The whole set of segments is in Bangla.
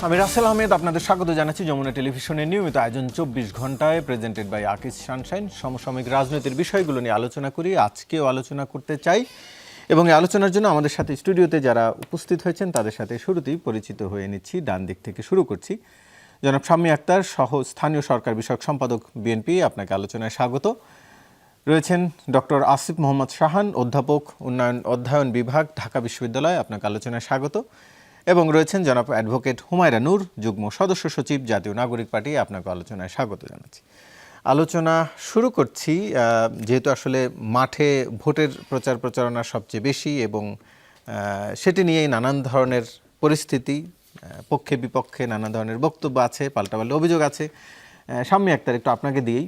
আমি রাসেল আহমেদ আপনাদের স্বাগত জানাচ্ছি যমুনা টেলিভিশনের নিয়মিত আয়োজন 24 ঘন্টায় প্রেজেন্টেড বাই আকিজ সানশাইন। সমসাময়িক রাজনীতির বিষয়গুলো নিয়ে আলোচনা করি, আজকেও আলোচনা করতে চাই এবং এই আলোচনার জন্য আমাদের সাথে স্টুডিওতে যারা উপস্থিত হয়েছেন তাদের সাথে শুরুতেই পরিচিত হয়ে নিচ্ছি। ডান দিক থেকে শুরু করছি। জনাব শাম্মী আক্তার, সহ স্থানীয় সরকার বিষয়ক সম্পাদক, বিএনপি, আপনাকে আলোচনায় স্বাগত। রয়েছেন ডক্টর আসিফ মোহাম্মদ শাহান, অধ্যাপক, অধ্যয়ন বিভাগ, ঢাকা বিশ্ববিদ্যালয়, আপনাকে আলোচনায় স্বাগত। এবং রয়েছেন জনাব অ্যাডভোকেট হুমায়রা নূর, যুগ্ম সদস্য সচিব, জাতীয় নাগরিক পার্টি, আপনাকে আলোচনায় স্বাগত জানাচ্ছি। আলোচনা শুরু করছি, যেহেতু আসলে মাঠে ভোটের প্রচার প্রচারণা সবচেয়ে বেশি এবং সেটি নিয়েই নানান ধরনের পরিস্থিতি, পক্ষে বিপক্ষে নানা ধরনের বক্তব্য আছে, পাল্টাপাল্টা অভিযোগ আছে। শাম্মী আক্তার, একটু আপনাকে দিয়েই,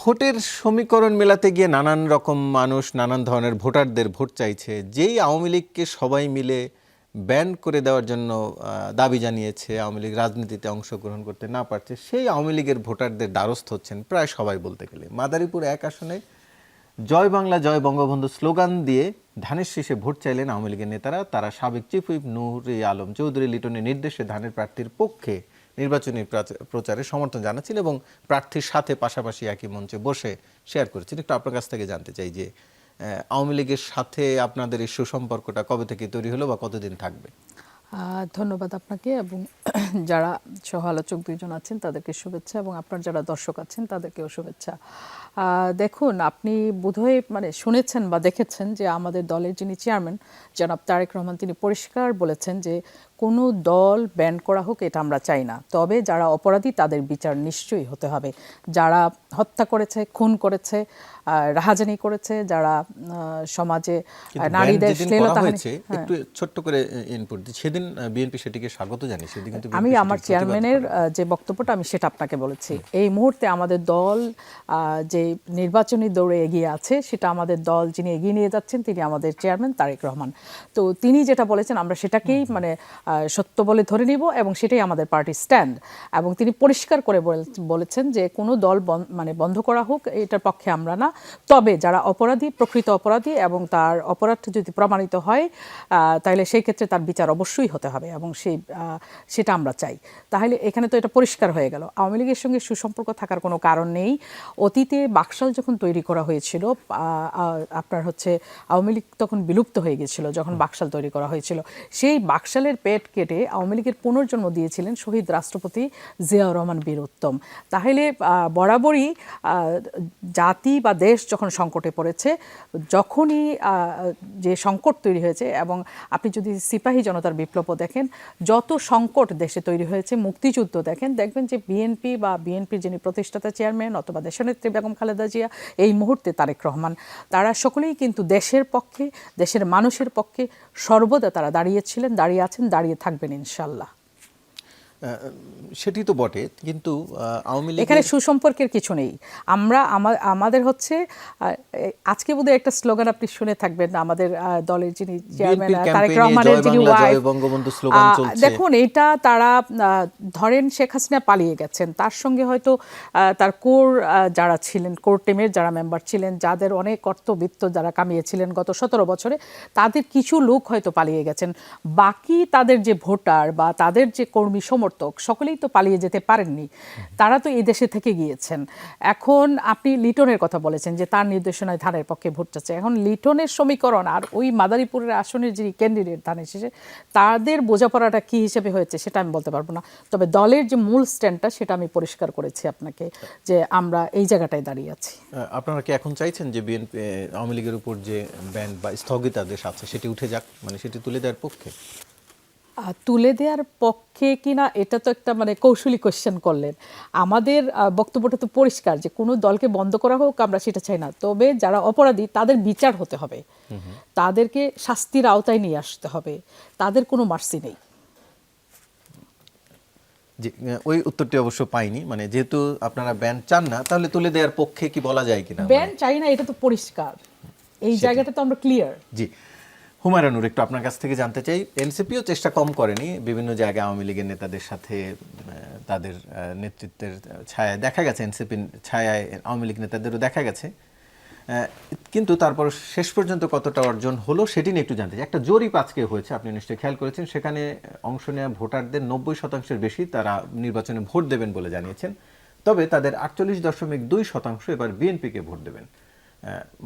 ভোটের সমীকরণ মেলাতে গিয়ে নানান রকম মানুষ নানান ধরনের ভোটারদের ভোট চাইছে। যেই আওয়ামী লীগকে সবাই মিলে ব্যান করে দেওয়ার জন্য দাবি জানিয়েছে, আওয়ামী লীগ রাজনীতিতে অংশগ্রহণ করতে না পারছে, সেই আওয়ামী লীগের ভোটারদের দ্বারস্থ হচ্ছেন প্রায় সবাই বলতে গেলে। মাদারীপুর 1 আসনে জয় বাংলা জয় বঙ্গবন্ধু স্লোগান দিয়ে ধানের শীষে ভোট চাইলেন আওয়ামী লীগের নেতারা। তারা সাবেক চিফ হুইপ নূরে আলম চৌধুরী লিটনের নির্দেশে ধানের প্রার্থীর পক্ষে নির্বাচনী প্রচারে সমর্থন জানাচ্ছিল এবং প্রার্থীর সাথে পাশাপাশি একই মঞ্চে বসে শেয়ার করেছেন। একটু আপনার কাছ থেকে জানতে চাই যে আওয়ামী লীগের সাথে আপনাদের এই সুসম্পর্কটা কবে থেকে তৈরি হলো বা কতদিন থাকবে? ধন্যবাদ আপনাকে এবং যারা সহ আলোচক দুইজন আছেন তাদেরকে শুভেচ্ছা এবং আপনার যারা দর্শক আছেন তাদেরকেও শুভেচ্ছা। দেখুন, আপনি বোধহয় শুনেছেন বা দেখেছেন যে আমাদের দলের যিনি চেয়ারম্যান জনাব তারেক রহমান, তিনি পরিষ্কার বলেছেন যে কোনো দল ব্যান করা হোক এটা আমরা চাই না, তবে যারা অপরাধী তাদের বিচার নিশ্চয়ই হতে হবে। যারা হত্যা করেছে, খুন করেছে, রাহাজানি করেছে, যারা সমাজে নারীদের শ্লীলতাহানি, একটু ছোট্ট করে ইনপুট দিই। সেদিন বিএনপি সেটিকে স্বাগত জানিয়েছে। আমি আমার চেয়ারম্যানের যে বক্তব্যটা আমি সেটা আপনাকে বলেছি। এই মুহূর্তে আমাদের দল যে নির্বাচনী দৌড়ে এগিয়ে আছে, সেটা আমাদের দল যিনি এগিয়ে নিয়ে যাচ্ছেন তিনি আমাদের চেয়ারম্যান তারেক রহমান। তো তিনি যেটা বলেছেন আমরা সেটাকেই সত্য বলে ধরে নিব এবং সেটাই আমাদের পার্টির স্ট্যান্ড। এবং তিনি পরিষ্কার করে বলেছেন যে কোনো দল বন্ধ করা হোক এটার পক্ষে আমরা না, তবে যারা অপরাধী, প্রকৃত অপরাধী এবং তার অপরাধ যদি প্রমাণিত হয় তাহলে সেই ক্ষেত্রে তার বিচার অবশ্যই হতে হবে এবং সেটা আমরা চাই। তাহলে এখানে তো এটা পরিষ্কার হয়ে গেল আওয়ামী লীগের সঙ্গে সুসম্পর্ক থাকার কোনো কারণ নেই। অতীতে বাকশাল যখন তৈরি করা হয়েছিল, আপনার আওয়ামী লীগ তখন বিলুপ্ত হয়ে গেছিল যখন বাকশাল তৈরি করা হয়েছিল। সেই বাকশালের পেট কেটে আওয়ামী লীগের পুনর্জন্ম দিয়েছিলেন শহীদ রাষ্ট্রপতি জিয়াউর রহমান বীর উত্তম। তাহলে বরাবরই জাতি বা দেশ যখন সংকটে পড়েছে, যখনই যে সংকট তৈরি হয়েছে, এবং আপনি যদি সিপাহী জনতার বিপ্লব দেখেন, যত সংকট দেশে তৈরি হয়েছে, মুক্তিযুদ্ধ দেখেন, দেখবেন যে বিএনপি বা বিএনপির যিনি প্রতিষ্ঠাতা চেয়ারম্যান অথবা দেশনেত্রী বেগম খালেদা জিয়া, এই মুহূর্তে তারেক রহমান, তারা সকলেই কিন্তু দেশের পক্ষে, দেশের মানুষের পক্ষে সর্বদা তারা দাঁড়িয়েছিলেন, দাঁড়িয়ে আছেন, দাঁড়িয়ে থাকবেন ইনশাল্লাহ। সেটি তো বটে, কিন্তু আওয়ামী লীগ এখানে সুসম্পর্কের কিছু নেই। আমরা আমাদের আজকে বোধহয় একটা স্লোগান আপনি শুনে থাকবেন, আমাদের দলের যিনি চেয়ারম্যান তারেক রহমানের যিনি ওয়াইফ, দেখুন এটা তারা ধরেন শেখ হাসিনা পালিয়ে গেছেন, তার সঙ্গে হয়তো তার কোর যারা ছিলেন, কোর টিমের যারা মেম্বার ছিলেন, যাদের অনেক অর্থবিত্ত যারা কামিয়েছিলেন গত 17 বছরে, তাদের কিছু লোক হয়তো পালিয়ে গেছেন। বাকি তাদের যে ভোটার বা তাদের যে কর্মী সমর্থক সকলেই তো পালিয়ে যেতে পারেননি, তারা তো এই দেশে থেকে গিয়েছেন। এখন আপনি লিটনের কথা বলেছেন যে তার নির্দেশনায় ধানের পক্ষে ভোট চাচ্ছে। এখন লিটনের সমীকরণ আর ওই মাদারীপুরের আসনের যিনি ক্যান্ডিডেট ধানের শেষে, তাদের বোঝাপড়াটা কি হিসেবে হয়েছে সেটা আমি বলতে পারবো না, তবে দলের যে মূল স্ট্যান্ডটা সেটা আমি পরিষ্কার করেছি আপনাকে যে আমরা এই জায়গাটায় দাঁড়িয়ে আছি। আপনারা কি এখন চাইছেন যে বিএনপি আওয়ামী লীগের উপর যে ব্যান বা স্থগিতাদেশ আছে সেটি উঠে যাক, সেটি তুলে দেওয়ার পক্ষে? তুলে দেওয়ার পক্ষে কিনা এটা তো একটা কৌশলী কোয়েশ্চেন করলেন। আমাদের বক্তব্যটা তো পরিষ্কার যে কোনো দলকে বন্ধ করা হোক আমরা সেটা চাই না, তবে যারা অপরাধী তাদের বিচার হতে হবে, তাদেরকে শাস্তির আওতায় নিয়ে আসতে হবে, তাদের কোনো মার্সি নেই। জি, ওই উত্তরটি অবশ্য পাইনি। যেহেতু আপনারা ব্যান চান না, তাহলে তুলে দেওয়ার পক্ষে কি বলা যায় কিনা? ব্যান চাই না, এটা তো পরিষ্কার, এই জায়গাটা তো আমরা ক্লিয়ার। জি, হুমায়রা নূর, একটু আপনার কাছ থেকে জানতে চাই, এনসিপিও চেষ্টা কম করেনি, বিভিন্ন জায়গায় আওয়ামী লীগের নেতাদের সাথে তাদের নেতৃত্বের ছায়ায় দেখা গেছে, এনসিপির ছায়ায় আওয়ামী লীগ নেতাদেরও দেখা গেছে কিন্তু তারপর শেষ পর্যন্ত কতটা অর্জন হলো সেটি নিয়ে একটু জানতে চাই। একটা জরিপ আজকে হয়েছে, আপনি নিশ্চয়ই খেয়াল করেছেন, সেখানে অংশ নেওয়া ভোটারদের 90% বেশি তারা নির্বাচনে ভোট দেবেন বলে জানিয়েছেন। তবে তাদের 48.2% এবার বিএনপিকে ভোট দেবেন।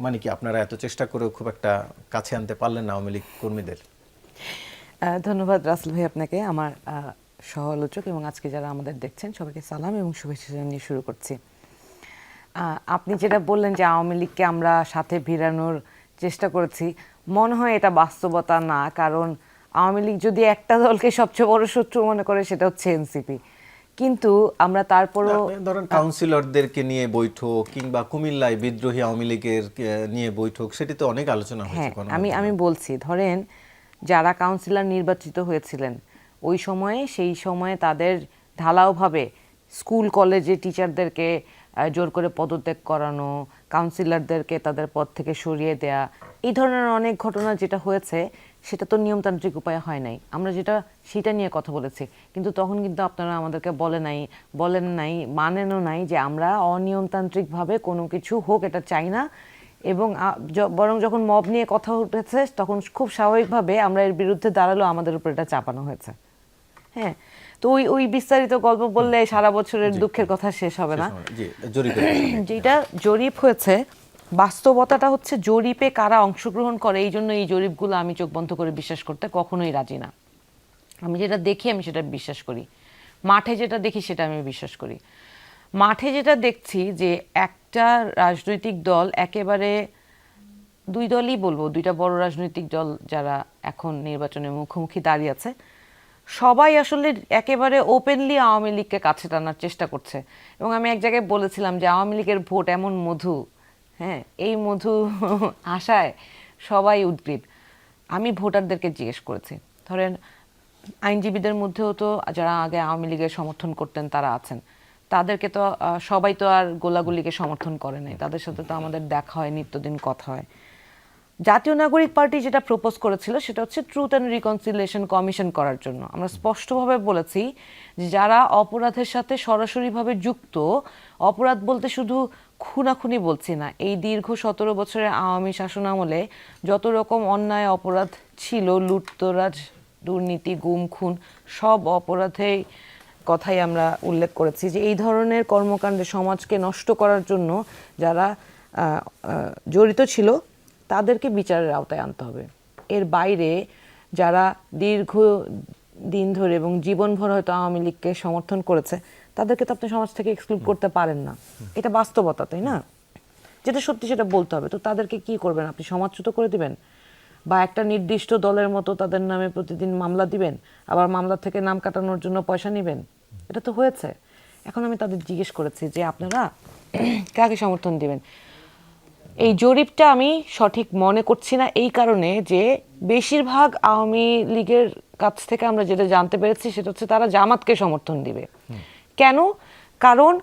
মানে কি আপনারা এত চেষ্টা করেও খুব একটা কাছে আনতে পারলেন না আওয়ামী লীগ কর্মীদের? ধন্যবাদ রাসেল ভাই আপনাকে, আমার সহ আলোচক এবং আজকে যারা আমাদের দেখছেন সবাইকে সালাম এবং শুভেচ্ছা জানিয়ে শুরু করছি। আপনি যেটা বললেন যে আওয়ামী লীগকে আমরা সাথে ভিড়ানোর চেষ্টা করেছি, মনে হয় এটা বাস্তবতা না। কারণ আওয়ামী লীগ যদি একটা দলকে সবচেয়ে বড় শত্রু মনে করে সেটা হচ্ছে এনসিপি, কিন্তু আমরা তারপরও ধরেন কাউন্সিলরদেরকে নিয়ে বৈঠক কিংবা কুমিল্লায় বিদ্রোহী আওয়ামী লীগের নিয়ে বৈঠক, সেটি তো অনেক আলোচনা হয়েছে। হ্যাঁ, আমি বলছি, ধরেন যারা কাউন্সিলর নির্বাচিত হয়েছিলেন ওই সময়ে, সেই সময়ে তাদের ঢালাওভাবে স্কুল কলেজে টিচারদেরকে জোর করে পদত্যাগ করানো, কাউন্সিলরদেরকে তাদের পদ থেকে সরিয়ে দেয়া, এই ধরনের অনেক ঘটনা যেটা হয়েছে সেটা তো নিয়মতান্ত্রিক উপায়ে হয় নাই। আমরা সেটা নিয়ে কথা বলেছি, কিন্তু তখন কিন্তু আপনারা আমাদেরকে বলেন নাই, মানেনও নাই যে আমরা অনিয়মতান্ত্রিকভাবে কোনো কিছু হোক এটা চাই না। এবং বরং যখন মব নিয়ে কথা উঠেছে তখন খুব স্বাভাবিকভাবে আমরা এর বিরুদ্ধে দাঁড়ালো, আমাদের উপর এটা চাপানো হয়েছে। হ্যাঁ, তো ওই বিস্তারিত গল্প বললে সারা বছরের দুঃখের কথা শেষ হবে না। যেটা জরিপ হয়েছে, বাস্তবতাটা হচ্ছে জরিপে কারা অংশগ্রহণ করে, এই জন্য এই জরিপগুলো আমি চোখ বন্ধ করে বিশ্বাস করতে কখনোই রাজি না। আমি যেটা দেখি আমি সেটা বিশ্বাস করি, মাঠে যেটা দেখি সেটা আমি বিশ্বাস করি। মাঠে যেটা দেখছি যে একটা রাজনৈতিক দল, একেবারে দুই দলই বলবো, দুইটা বড় রাজনৈতিক দল যারা এখন নির্বাচনের মুখোমুখি দাঁড়িয়ে আছে, সবাই আসলে একেবারে ওপেনলি আওয়ামী লীগকে কাছে টানার চেষ্টা করছে। এবং আমি এক জায়গায় বলেছিলাম যে আওয়ামী লীগের ভোট এমন মধু, হ্যাঁ, এই মধু আশায় সবাই উদ্গ্রীব। আমি ভোটারদেরকে জিজ্ঞেস করেছি, ধরেন আইনজীবীদের মধ্যেও তো যারা আগে আওয়ামী লীগের সমর্থন করতেন তারা আছেন, তাদেরকে তো সবাই তো আর গোলাগুলিকে সমর্থন করে নাই, তাদের সাথে তো আমাদের দেখা হয়, নিত্যদিন কথা হয়। জাতীয় নাগরিক পার্টি যেটা প্রপোজ করেছিল সেটা হচ্ছে ট্রুথ অ্যান্ড রিকনসিলিয়েশন কমিশন করার জন্য। আমরা স্পষ্টভাবে বলেছি যে যারা অপরাধের সাথে সরাসরিভাবে যুক্ত, অপরাধ বলতে শুধু খুনাখুনি বলছি না, এই দীর্ঘ 17 বছরের আওয়ামী শাসন আমলে যত রকম অন্যায় অপরাধ ছিল, লুটতরাজ, দুর্নীতি, গুম খুন, সব অপরাধেই কথাই আমরা উল্লেখ করেছি যে এই ধরনের কর্মকাণ্ডে সমাজকে নষ্ট করার জন্য যারা জড়িত ছিল তাদেরকে বিচারের আওতায় আনতে হবে। এর বাইরে যারা দীর্ঘ দিন ধরে এবং জীবনভর হয়তো আওয়ামী লীগকে সমর্থন করেছে, তাদেরকে তো আপনি সমাজ থেকে এক্সক্লুড করতে পারেন না, এটা বাস্তবতা, তাই না? যেটা সত্যি সেটা বলতে হবে। তো তাদেরকে কি করবেন আপনি? সমাজচ্যুত করে দিবেন, বা একটা নির্দিষ্ট দলের মতো তাদের নামে প্রতিদিন মামলা দিবেন, আবার মামলা থেকে নাম কাটানোর জন্য পয়সা নেবেন? এটা তো হয়েছে। এখন আমি তাদের জিজ্ঞেস করেছি যে আপনারা কাকে সমর্থন দিবেন। এই জরিপটা আমি সঠিক মনে করছি না এই কারণে যে বেশিরভাগ আওয়ামী লীগের কাছ থেকে আমরা যেটা জানতে পেরেছি সেটা হচ্ছে তারা জামাতকে সমর্থন দিবে। কেন? কারণ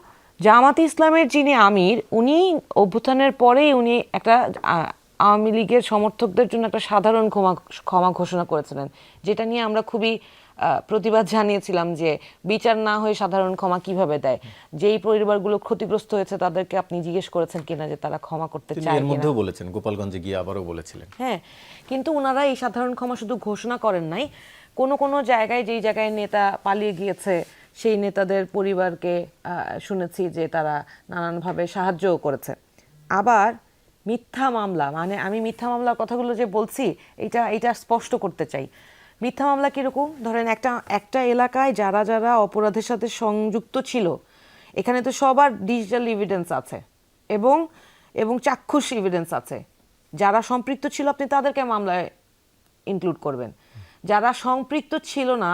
জামাতে ইসলামের যিনি আমির, উনি অভ্যুত্থানের পরেই উনি একটা আওয়ামী লীগের সমর্থকদের জন্য একটা সাধারণ ক্ষমা ঘোষণা করেছিলেন, যেটা নিয়ে আমরা খুবই প্রতিবাদ জানিয়েছিলাম যে বিচার না হয়ে সাধারণ ক্ষমা কিভাবে দেয়। যেই পরিবারগুলো ক্ষতিগ্রস্ত হয়েছে তাদেরকে আপনি জিজ্ঞেস করেছেন কিনা যে তারা ক্ষমা করতে চায় এর মধ্যেও বলেছেন, গোপালগঞ্জে গিয়ে আবারও বলেছিলেন। হ্যাঁ, কিন্তু ওনারা এই সাধারণ ক্ষমা শুধু ঘোষণা করেন নাই, কোনো জায়গায় যেই জায়গায় নেতা পালিয়ে গিয়েছে সেই নেতাদের পরিবারকে শুনেছি যে তারা নানানভাবে সাহায্যও করেছে। আবার মিথ্যা মামলা, মানে আমি মিথ্যা মামলার কথাগুলো যে বলছি এটা স্পষ্ট করতে চাই। মিথ্যা মামলা কীরকম? ধরেন একটা এলাকায় যারা যারা অপরাধের সাথে সংযুক্ত ছিল, এখানে তো সবার ডিজিটাল এভিডেন্স আছে এবং চাক্ষুষ এভিডেন্স আছে। যারা সম্পৃক্ত ছিল আপনি তাদেরকে মামলায় ইনক্লুড করবেন। যারা সম্পৃক্ত ছিল না,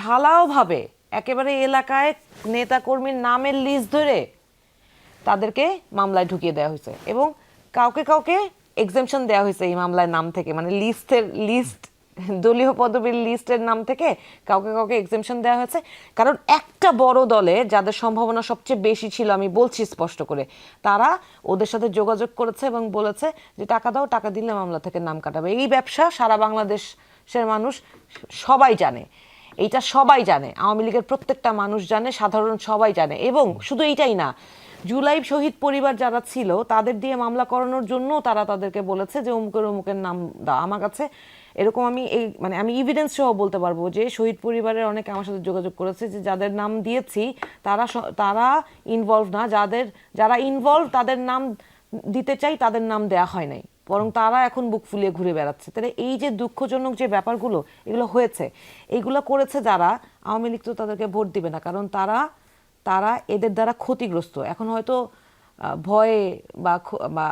ঢালাওভাবে একেবারে এলাকায় নেতাকর্মীর নামের লিস্ট ধরে তাদেরকে মামলায় ঢুকিয়ে দেওয়া হয়েছে এবং কাউকে এক্সেমশন দেওয়া হয়েছে এই মামলার নাম থেকে, মানে লিস্ট দলীয় পদবীর লিস্টের নাম থেকে কাউকে এক্সেমশন দেওয়া হয়েছে। কারণ একটা বড় দলে যাদের সম্ভাবনা সবচেয়ে বেশি ছিল, আমি বলছি স্পষ্ট করে, তারা ওদের সাথে যোগাযোগ করেছে এবং বলেছে যে টাকা দাও, টাকা দিলে মামলা থেকে নাম কাটাবে। এই ব্যবসা সারা বাংলাদেশের মানুষ সবাই জানে, এইটা সবাই জানে, আওয়ামী লীগের প্রত্যেকটা মানুষ জানে, সাধারণ সবাই জানে। এবং শুধু এইটাই না, জুলাই শহীদ পরিবার যারা ছিল তাদের দিয়ে মামলা করানোর জন্য তারা তাদেরকে বলেছে যে অমুকের নাম দাও। আমার কাছে এরকম আমি এভিডেন্স সহ বলতে পারবো যে শহীদ পরিবারের অনেকে আমার সাথে যোগাযোগ করেছে যে যাদের নাম দিয়েছি তারা ইনভলভ না, যারা ইনভলভ তাদের নাম দিতে চাই তাদের নাম দেয়া হয় নাই, বরং তারা এখন বুক ফুলিয়ে ঘুরে বেড়াচ্ছে। তাহলে এই যে দুঃখজনক যে ব্যাপারগুলো এগুলো হয়েছে, এইগুলো করেছে যারা, আওয়ামী লীগ তো তাদেরকে ভোট দিবে না, কারণ তারা এদের দ্বারা ক্ষতিগ্রস্ত। এখন হয়তো ভয়ে বা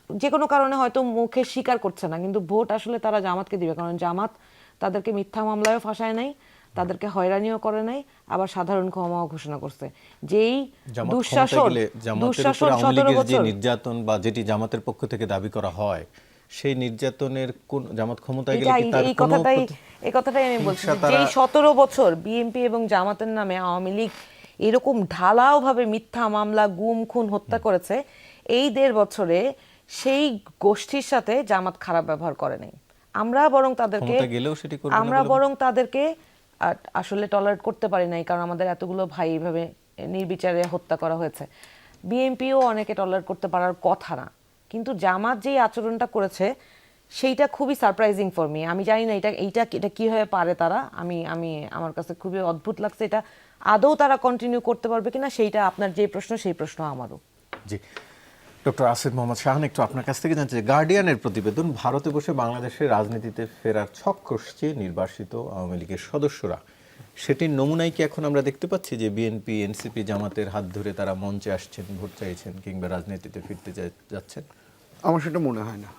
যে কোনো কারণে হয়তো মুখে স্বীকার করছে না, কিন্তু ভোট আসলে তারা জামাতকে দিবে, কারণ জামাত তাদেরকে মিথ্যা মামলায়ও ফাঁসায় নাই, তাদেরকে হয়রানিও করে নাই, আবার সাধারণ ক্ষমাও ঘোষণা করছে। যেই দুঃশাসন 17 বছর নির্যাতন বা যেটি জামাতের পক্ষ থেকে দাবি করা হয়, সেই নির্যাতনের কোন জামাত ক্ষমতায় গেলে কি তার এই কথাটাই আমি বলছি, যেই 17 বছর বিএনপি এবং জামাতের নামে আওয়ামী লীগ এরকম ঢালাও ভাবে মিথ্যা মামলা, গুম, খুন, হত্যা করেছে, এই 1.5 বছরে সেই গোষ্ঠীর সাথে জামাত খারাপ ব্যবহার করে নাই। আমরা বরং তাদেরকে আসলে টলারেট করতে পারি নাই, কারণ আমাদের এতগুলো ভাই এইভাবে নির্বিচারে হত্যা করা হয়েছে। বিএনপিও অনেকে টলারেট করতে পারার কথা না, কিন্তু জামাত যেই আচরণটা করেছে সেইটা খুবই সারপ্রাইজিং ফর মি। আমি জানি না এটা কিভাবে পারে তারা। আমার কাছে খুবই অদ্ভুত লাগছে। এটা আদৌ তারা কন্টিনিউ করতে পারবে কিনা, সেইটা আপনার যে প্রশ্ন সেই প্রশ্ন আমারও। জি, ডক্টর আসিফ মোহাম্মদ শাহান, একটু আপনার কাছ থেকে জানতে চাই, গার্ডিয়ানের প্রতিবেদন, ভারতে বসে বাংলাদেশের রাজনীতিতে ফেরার ছক কষছে নির্বাসিত আওয়ামী লীগের সদস্যরা, সেটির নমুনাই কি এখন আমরা দেখতে পাচ্ছি যে বিএনপি, এনসিপি, জামাতের হাত ধরে তারা মঞ্চে আসছেন, ভোট চাইছেন কিংবা রাজনীতিতে ফিরতে যাচ্ছেন? আমার সেটা মনে হয় না।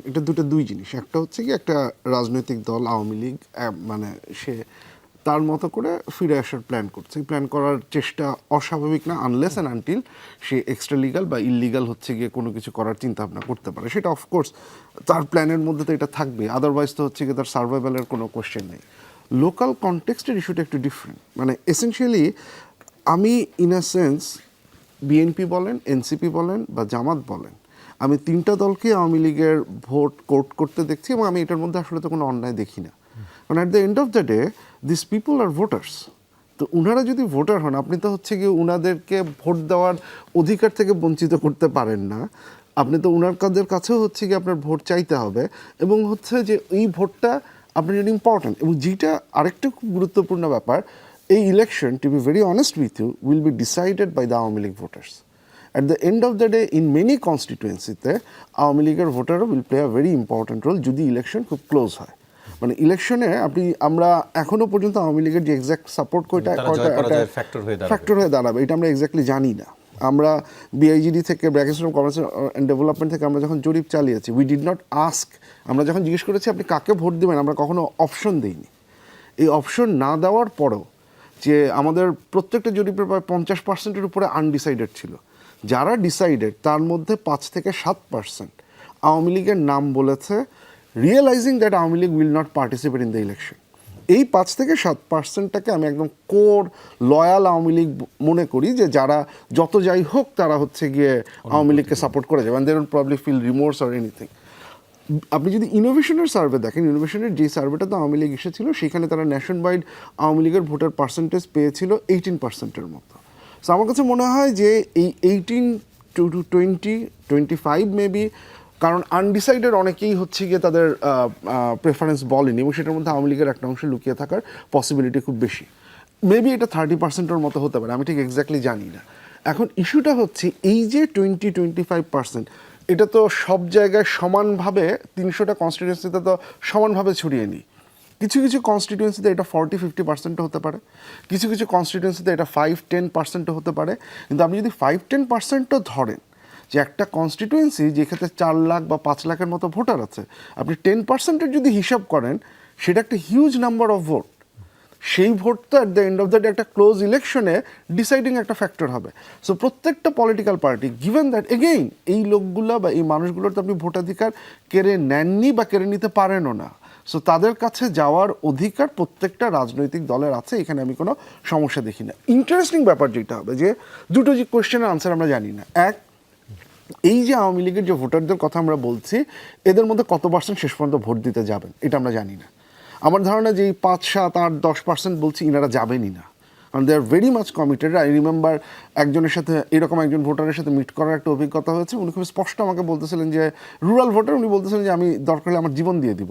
এটা দুই জিনিস। একটা হচ্ছে কি, একটা রাজনৈতিক দল আওয়ামী লীগ মানে সে তার মতো করে ফিরে আসার প্ল্যান করছে। প্ল্যান করার চেষ্টা অস্বাভাবিক না, unless and until say extra legal বা ইললিগাল হচ্ছে গিয়ে কোনো কিছু করার চিন্তা ভাবনা করতে পারে। সেটা অফকোর্স তার প্ল্যানের মধ্যে তো এটা থাকবে, আদারওয়াইজ তো হচ্ছে গিয়ে তার সার্ভাইভালের কোনো কোয়েশ্চেন নেই। লোকাল কনটেক্সটের ইস্যুটা একটু ডিফারেন্ট। মানে এসেনশিয়ালি আমি ইন আ সেন্স বিএনপি বলেন, এনসিপি বলেন বা জামাত বলেন, আমি 3টা দলকে আওয়ামী লীগের ভোট কোর্ট করতে দেখছি, এবং আমি এটার মধ্যে আসলে তো কোনো অন্যায় দেখি না। কারণ at the end of the day this people are voters. তো উনারা যদি ভোটার হন, আপনি তো হচ্ছে গিয়ে উনাদেরকে ভোট দেওয়ার অধিকার থেকে বঞ্চিত করতে পারেন না। আপনি তো উনাদের কাছেও হচ্ছে গিয়ে আপনার ভোট চাইতে হবে, এবং হচ্ছে যে এই ভোটটা আপনার জন্য ইম্পর্ট্যান্ট। এবং যেটা আরেকটা খুব গুরুত্বপূর্ণ ব্যাপার, এই election, to be very honest with you, will be decided by the Awami League voters. At the end of the day, in many constituencies, Awami লীগের ভোটাররা will play a very important role যদি ইলেকশন খুব ক্লোজ হয়। মানে ইলেকশনে আমরা এখনো পর্যন্ত আওয়ামী লীগের যে এক্সাক্ট সাপোর্ট ফ্যাক্টর হয়ে দাঁড়াবে এটা আমরা এক্স্যাক্টলি জানি না। আমরা বিআইজিডি থেকে, bracket of commerce and development থেকে আমরা যখন জরিপ চালিয়েছি, উই ডিড নট আস্ক, আমরা যখন জিজ্ঞেস করেছি আপনি কাকে ভোট দেবেন, আমরা কখনো অপশন দিইনি। এই অপশন না দেওয়ার পরেও যে আমাদের প্রত্যেকটা জরিপের প্রায় 50% উপরে আনডিসাইডেড ছিল। যারা ডিসাইডেড তার মধ্যে 5 থেকে 7% আওয়ামী লীগের নাম বলেছে, realising that Awami League will not participate in the election. এই 5 থেকে 7%টাকে আমি একদম কোর লয়াল আওয়ামী লীগ মনে করি, যে যারা যত যাই হোক তারা হচ্ছে গিয়ে আওয়ামী লীগকে সাপোর্ট করে যাবে, they don't probably feel remorse or anything. আপনি যদি ইনোভেশনের সার্ভে দেখেন, ইনোভেশনের যে সার্ভেটা তো আওয়ামী লীগ এসেছিল, সেখানে তারা ন্যাশন ওয়াইড আওয়ামী লীগের ভোটার পার্সেন্টেজ পেয়েছিল 18%-এর মতো। সো আমার কাছে মনে হয় যে এই 18 to 20, 25 মেবি, কারণ আনডিসাইডেড অনেকেই হচ্ছে গিয়ে তাদের প্রেফারেন্স বলেনি, এবং সেটার মধ্যে আওয়ামী লীগের একটা অংশ লুকিয়ে থাকার পসিবিলিটি খুব বেশি। মেবি এটা 30%-এর মতো হতে পারে, আমি ঠিক এক্স্যাক্টলি জানি না। এখন ইস্যুটা হচ্ছে এই যে 20-25%, এটা তো সব জায়গায় সমানভাবে 300টা কনস্টিটিউয়েন্সিতে তো সমানভাবে ছড়িয়ে নিই। কিছু কিছু কনস্টিটিউয়েন্সিতে এটা 40-50% হতে পারে, কিছু কিছু কনস্টিটিউয়েন্সিতে এটা 5-10% হতে পারে। কিন্তু আপনি যদি 5-10%ও ধরেন যে একটা কনস্টিটিউয়েন্সি যেখানে 4 লাখ বা 5 লাখের মতো ভোটার আছে, আপনি 10%-এর যদি হিসাব করেন, সেটা একটা হিউজ নাম্বার অফ ভোট। সেই ভোট তো at the end of the day একটা ক্লোজ ইলেকশনে ডিসাইডিং একটা ফ্যাক্টর হবে। সো প্রত্যেকটা political party, given that again এই লোকগুলো বা এই মানুষগুলোর তো আপনি ভোটাধিকার কেড়ে নেননি বা কেড়ে নিতে পারেনও না। সো তাদের কাছে যাওয়ার অধিকার প্রত্যেকটা রাজনৈতিক দলের আছে, এখানে আমি কোনো সমস্যা দেখি না। ইন্টারেস্টিং ব্যাপার যেটা হবে, যে দুটো যে কোয়েশ্চেনের আনসার আমরা জানি না। এক, এই যে আওয়ামী লীগের যে ভোটারদের কথা আমরা বলছি, এদের মধ্যে কত পার্সেন্ট শেষ পর্যন্ত ভোট দিতে যাবেন, এটা আমরা জানি না। আমার ধারণা যে এই 5, 7, 8, 10% বলছি, ইনারা যাবেনই না। কারণ they are very much committed. I remember একজনের সাথে এরকম একজন ভোটারের সাথে মিট করার একটা অভিজ্ঞতা হয়েছে। উনি খুব স্পষ্ট আমাকে বলতেছিলেন যে রুরাল ভোটার, উনি বলতেছিলেন যে আমি দরকার হলে আমার জীবন দিয়ে দিব,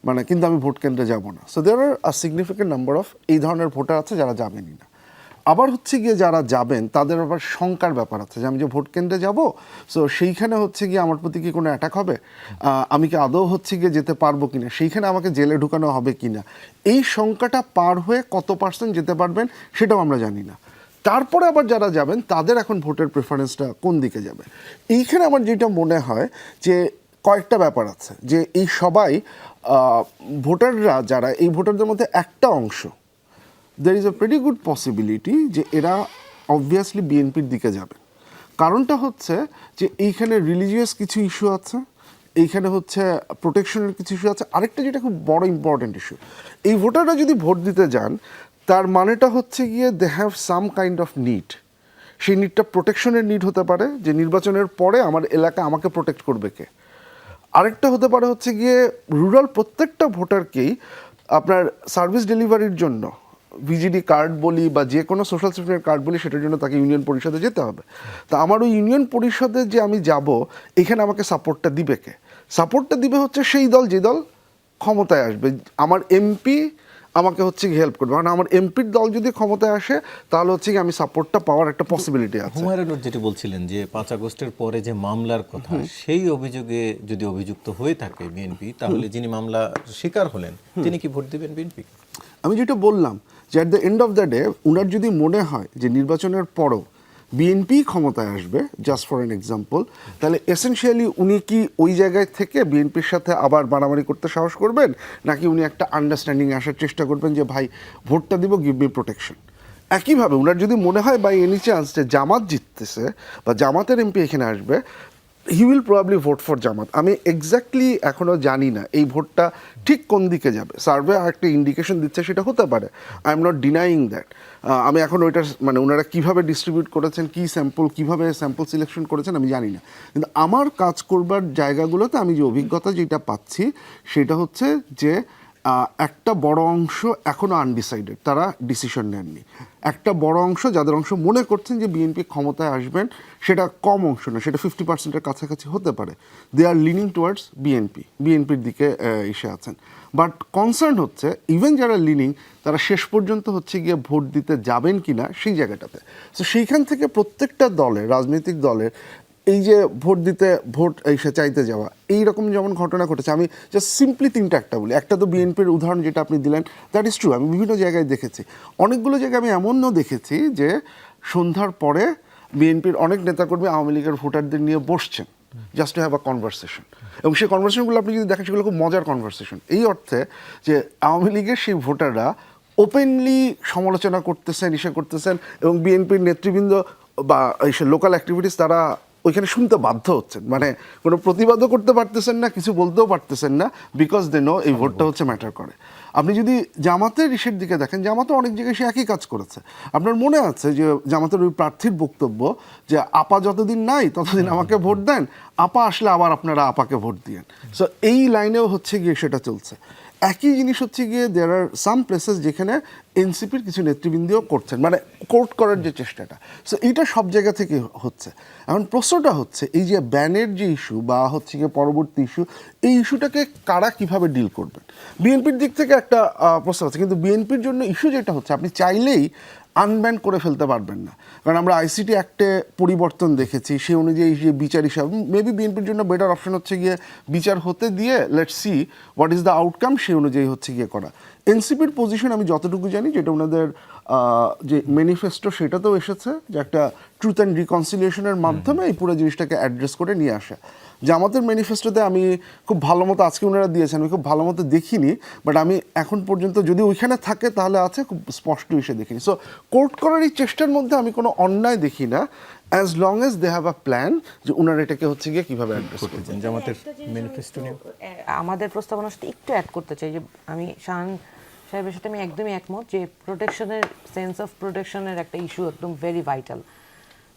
মানে কিন্তু আমি ভোট কেন্দ্রে যাব না। So there are a significant number of এই ধরনের ভোটার আছে যারা যাবেনই না। আবার হচ্ছে গিয়ে যারা যাবেন তাদের আবার শঙ্কার ব্যাপার আছে যে আমি যে ভোট কেন্দ্রে যাব, সো সেইখানে হচ্ছে গিয়ে আমার প্রতি কি কোনো অ্যাটাক হবে, আমি কি আদৌ হচ্ছে গিয়ে যেতে পারবো কিনা, সেইখানে আমাকে জেলে ঢুকানো হবে কিনা, এই শঙ্কাটা পার হয়ে কত পার্সেন্ট যেতে পারবেন সেটাও আমরা জানি না। তারপরে আবার যারা যাবেন তাদের এখন ভোটের প্রেফারেন্সটা কোন দিকে যাবে। এইখানে আমার যেটা মনে হয় যে কয়েকটা ব্যাপার আছে, যে এই সবাই ভোটাররা যারা, এই ভোটারদের মধ্যে একটা অংশ, there is a pretty good possibility যে এরা অবভিয়াসলি বিএনপির দিকে যাবে। কারণটা হচ্ছে যে এইখানে রিলিজিয়াস কিছু ইস্যু আছে, এইখানে হচ্ছে প্রোটেকশনের কিছু ইস্যু আছে। আরেকটা যেটা খুব বড় ইম্পর্টেন্ট ইস্যু, এই ভোটাররা যদি ভোট দিতে যান তার মানেটা হচ্ছে গিয়ে they have some kind of need. সেই নিডটা প্রোটেকশনের নিড হতে পারে, যে নির্বাচনের পরে আমার এলাকা আমাকে প্রোটেক্ট করবে কে। আরেকটা হতে পারে হচ্ছে গিয়ে রুরাল প্রত্যেকটা ভোটারকেই আপনার সার্ভিস ডেলিভারির জন্য ভিজিডি কার্ড বলি বা যে কোনো সোশ্যাল সেফটিনেট কার্ড বলি, সেটার জন্য তাকে ইউনিয়ন পরিষদে যেতে হবে। তা আমার ওই ইউনিয়ন পরিষদে যে আমি যাব, এখানে আমাকে সাপোর্টটা দিবে কে? সাপোর্টটা দিবে হচ্ছে সেই দল যে দল ক্ষমতায় আসবে। আমার এমপি আমাকে হচ্ছে হেল্প করবে, কারণ আমার এমপির দল যদি ক্ষমতায় আসে তাহলে হচ্ছে কি আমি সাপোর্টটা পাওয়ার একটা পসিবিলিটি আছে। হুমায়ুন যেটি বলছিলেন যে 5 আগস্টের পরে যে মামলার কথা, সেই অভিযোগে যদি অভিযুক্ত হয়ে থাকে বিএনপি, তাহলে যিনি মামলা শিকার হলেন তিনি কি ভোট দিবেন বিএনপি? আমি যেটা বললাম যে at the end of the day উনার যদি মনে হয় যে নির্বাচনের পরও বিএনপি ক্ষমতায় আসবে, জাস্ট ফর অ্যান এক্সাম্পল, তাহলে এসেনশিয়ালি উনি কি ওই জায়গায় থেকে বিএনপির সাথে আবার মারামারি করতে সাহস করবেন, নাকি উনি একটা আন্ডারস্ট্যান্ডিংয়ে আসার চেষ্টা করবেন যে ভাই ভোটটা দিব, গিভ মি প্রোটেকশন। একইভাবে উনার যদি মনে হয় বাই এনি চান্স যে জামাত জিততেছে বা জামাতের এমপি এখানে আসবে, he will probably vote for Jamaat. আমি এক্স্যাক্টলি এখনও জানি না এই ভোটটা ঠিক কোন দিকে যাবে। সার্ভে একটা ইন্ডিকেশন দিচ্ছে সেটা হতে পারে, I am not denying that. আমি এখন ওইটার মানে ওনারা কীভাবে ডিস্ট্রিবিউট করেছেন, কী স্যাম্পল, কীভাবে স্যাম্পল সিলেকশন করেছেন আমি জানি না, কিন্তু আমার কাজ করবার জায়গাগুলোতে আমি যে অভিজ্ঞতা যেটা পাচ্ছি সেটা হচ্ছে যে একটা বড় অংশ এখনও আনডিসাইডেড, তারা ডিসিশন নেননি। একটা বড় অংশ যাদের অংশ মনে করছেন যে বিএনপি ক্ষমতায় আসবেন, সেটা কম অংশ না, সেটা 50%-এর কাছাকাছি হতে পারে, দে আর লিনিং টুয়ার্ডস বিএনপির দিকে এসে আছেন। বাট কনসার্ন হচ্ছে ইভেন যারা লিনিং তারা শেষ পর্যন্ত হচ্ছে গিয়ে ভোট দিতে যাবেন কিনা সেই জায়গাটাতে। সো সেইখান থেকে প্রত্যেকটা দলের, রাজনৈতিক দলের এই যে ভোট এসে চাইতে যাওয়া, এইরকম যেমন ঘটনা ঘটেছে, আমি জাস্ট সিম্পলি একটা বলি। একটা তো বিএনপির উদাহরণ যেটা আপনি দিলেন, দ্যাট ইজ ট্রু। আমি বিভিন্ন জায়গায় দেখেছি, অনেকগুলো জায়গায় আমি এমনও দেখেছি যে সন্ধ্যার পরে বিএনপির অনেক নেতাকর্মী আওয়ামী লীগের ভোটারদের নিয়ে বসছেন just to have a conversation, এবং সেই কনভারসেশনগুলো আপনি যদি দেখেন সেগুলো খুব মজার কনভারসেশন। এই অর্থে যে আওয়ামী লীগের সেই ভোটাররা ওপেনলি সমালোচনা করতেছেন, করতেছেন, এবং বিএনপির নেতৃবৃন্দ বা এই লোকাল অ্যাক্টিভিটিস তারা ওইখানে শুনতে বাধ্য হচ্ছেন, মানে কোনো প্রতিবাদও করতে পারতেছেন না, কিছু বলতেও পারতেছেন না, বিকজ দে নো এই ভোটটা হচ্ছে ম্যাটার করে। আপনি যদি জামাতের ইসের দিকে দেখেন, জামাতও অনেক জায়গায় সে একই কাজ করেছে। আপনার মনে আছে যে জামাতের ওই প্রার্থীর বক্তব্য যে আপা যতদিন নাই ততদিন আমাকে ভোট দেন, আপা আসলে আবার আপনারা আপাকে ভোট দিয়েন। সো এই লাইনেও হচ্ছে গিয়ে সেটা চলছে। একই জিনিস হচ্ছে গিয়ে দেয়ার আর সাম প্লেসেস যেখানে এনসিপির কিছু নেতৃবৃন্দও করছেন, মানে কোর্ট করার যে চেষ্টাটা। সো এইটা সব জায়গা থেকে হচ্ছে। এখন প্রশ্নটা হচ্ছে এই যে ব্যানের যে ইস্যু বা হচ্ছে গিয়ে পরবর্তী ইস্যু, এই ইস্যুটাকে কারা কিভাবে ডিল করবেন। বিএনপির দিক থেকে একটা প্রশ্ন আছে, কিন্তু বিএনপির জন্য ইস্যু যেটা হচ্ছে আপনি চাইলেই আনব্যান করে ফেলতে পারবেন না, কারণ আমরা আইসিটি অ্যাক্টে পরিবর্তন দেখেছি, সেই অনুযায়ী যে বিচার হিসাব মেবি বিএনপির জন্য বেটার অপশন হচ্ছে গিয়ে বিচার হতে দিয়ে let's see what is the outcome, সেই অনুযায়ী হচ্ছে গিয়ে করা। এনসিপির পজিশন আমি যতটুকু জানি, যেটা ওনাদের যে ম্যানিফেস্টো সেটাতেও এসেছে, যে একটা ট্রুথ অ্যান্ড রিকনসিলিয়েশনের মাধ্যমে এই পুরো জিনিসটাকে অ্যাড্রেস করে নিয়ে আসা। জামাতের ম্যানিফেস্টোতে আমি খুব ভালো মতো, আজকে ওনারা দিয়েছেন, আমি খুব ভালো মতো দেখিনি, বাট আমি এখন পর্যন্ত যদি ওইখানে থাকে তাহলে আছে, খুব স্পষ্ট এসে দেখিনি। সো কোর্ট করার এই চেষ্টার মধ্যে আমি কোনো অন্যায় দেখি না, as long as they have a plan যে ওনারা এটাকে হচ্ছে গিয়ে কীভাবে অ্যাড্রেস করছেন। জামাতের ম্যানিফেস্টো নিয়ে আমাদের প্রস্তাবনার সাথে একটু অ্যাড করতে চাই যে আমি শাহান সাহেবের সাথে আমি একদমই একমত যে প্রোটেকশনের, সেন্স অফ প্রোটেকশনের একটা ইস্যু একদম ভেরি ভাইটাল।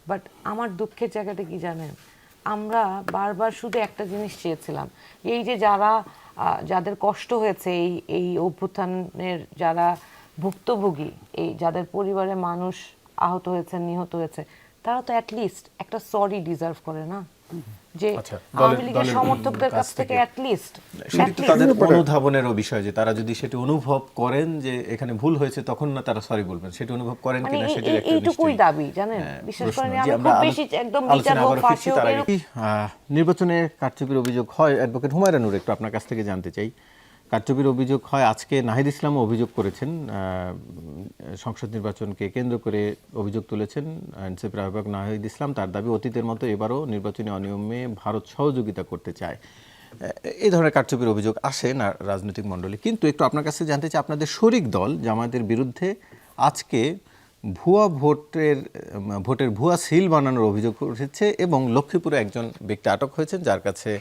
বাট আমার দুঃখের জায়গাটা কি জানেন, আমরা বারবার শুধু একটা জিনিস চেয়েছিলাম, এই যে যাদের কষ্ট হয়েছে এই অভ্যুত্থানের, যারা ভুক্তভোগী, এই যাদের পরিবারে মানুষ আহত হয়েছে, নিহত হয়েছে, তারা তো অ্যাটলিস্ট একটা সরি ডিজার্ভ করে না, যে আচ্ছা, আওয়ামী লীগের দলের সমর্থকদের কাছ থেকে অ্যাটলিস্ট সেটি তো তাদের অনুধাবনেরও বিষয়, যে তারা যদি সেটি অনুভব করেন যে এখানে ভুল হয়েছে, তখন না তারা সরি বলবেন, সেটি অনুভব করেন মানে কিনা সেটি একটা এইটুকুই নিশ্চয়ই দাবি, জানেন, বিশেষ করে প্রশ্ন। আমি জি, খুব বেশি একদম বিচার হোক, ফাঁসি হোক, নির্বাচনে কারচুপির অভিযোগ হয়, অ্যাডভোকেট হুমায়রা নূর, একটু আপনার কাছ থেকে জানতে চাই। কারচুপির অভিযোগ হয়, আজকে নাহিদ ইসলামও অভিযোগ করেছেন, সংসদ নির্বাচনকে কেন্দ্র করে অভিযোগ তুলেছেন এনসিপির আহ্বায়ক নাহিদ ইসলাম। তার দাবি, অতীতের মতো এবারও নির্বাচনী অনিয়মে ভারত সহযোগিতা করতে চায়। এই ধরনের কারচুপির অভিযোগ আসে না রাজনৈতিক মণ্ডলী, কিন্তু একটু আপনার কাছে জানতে চাই, আপনাদের শরিক দল জামায়াতের বিরুদ্ধে আজকে ভোটের ভুয়া সিল বানানোর অভিযোগ উঠেছে এবং লক্ষ্মীপুরে একজন ব্যক্তি আটক হয়েছেন, যার কাছে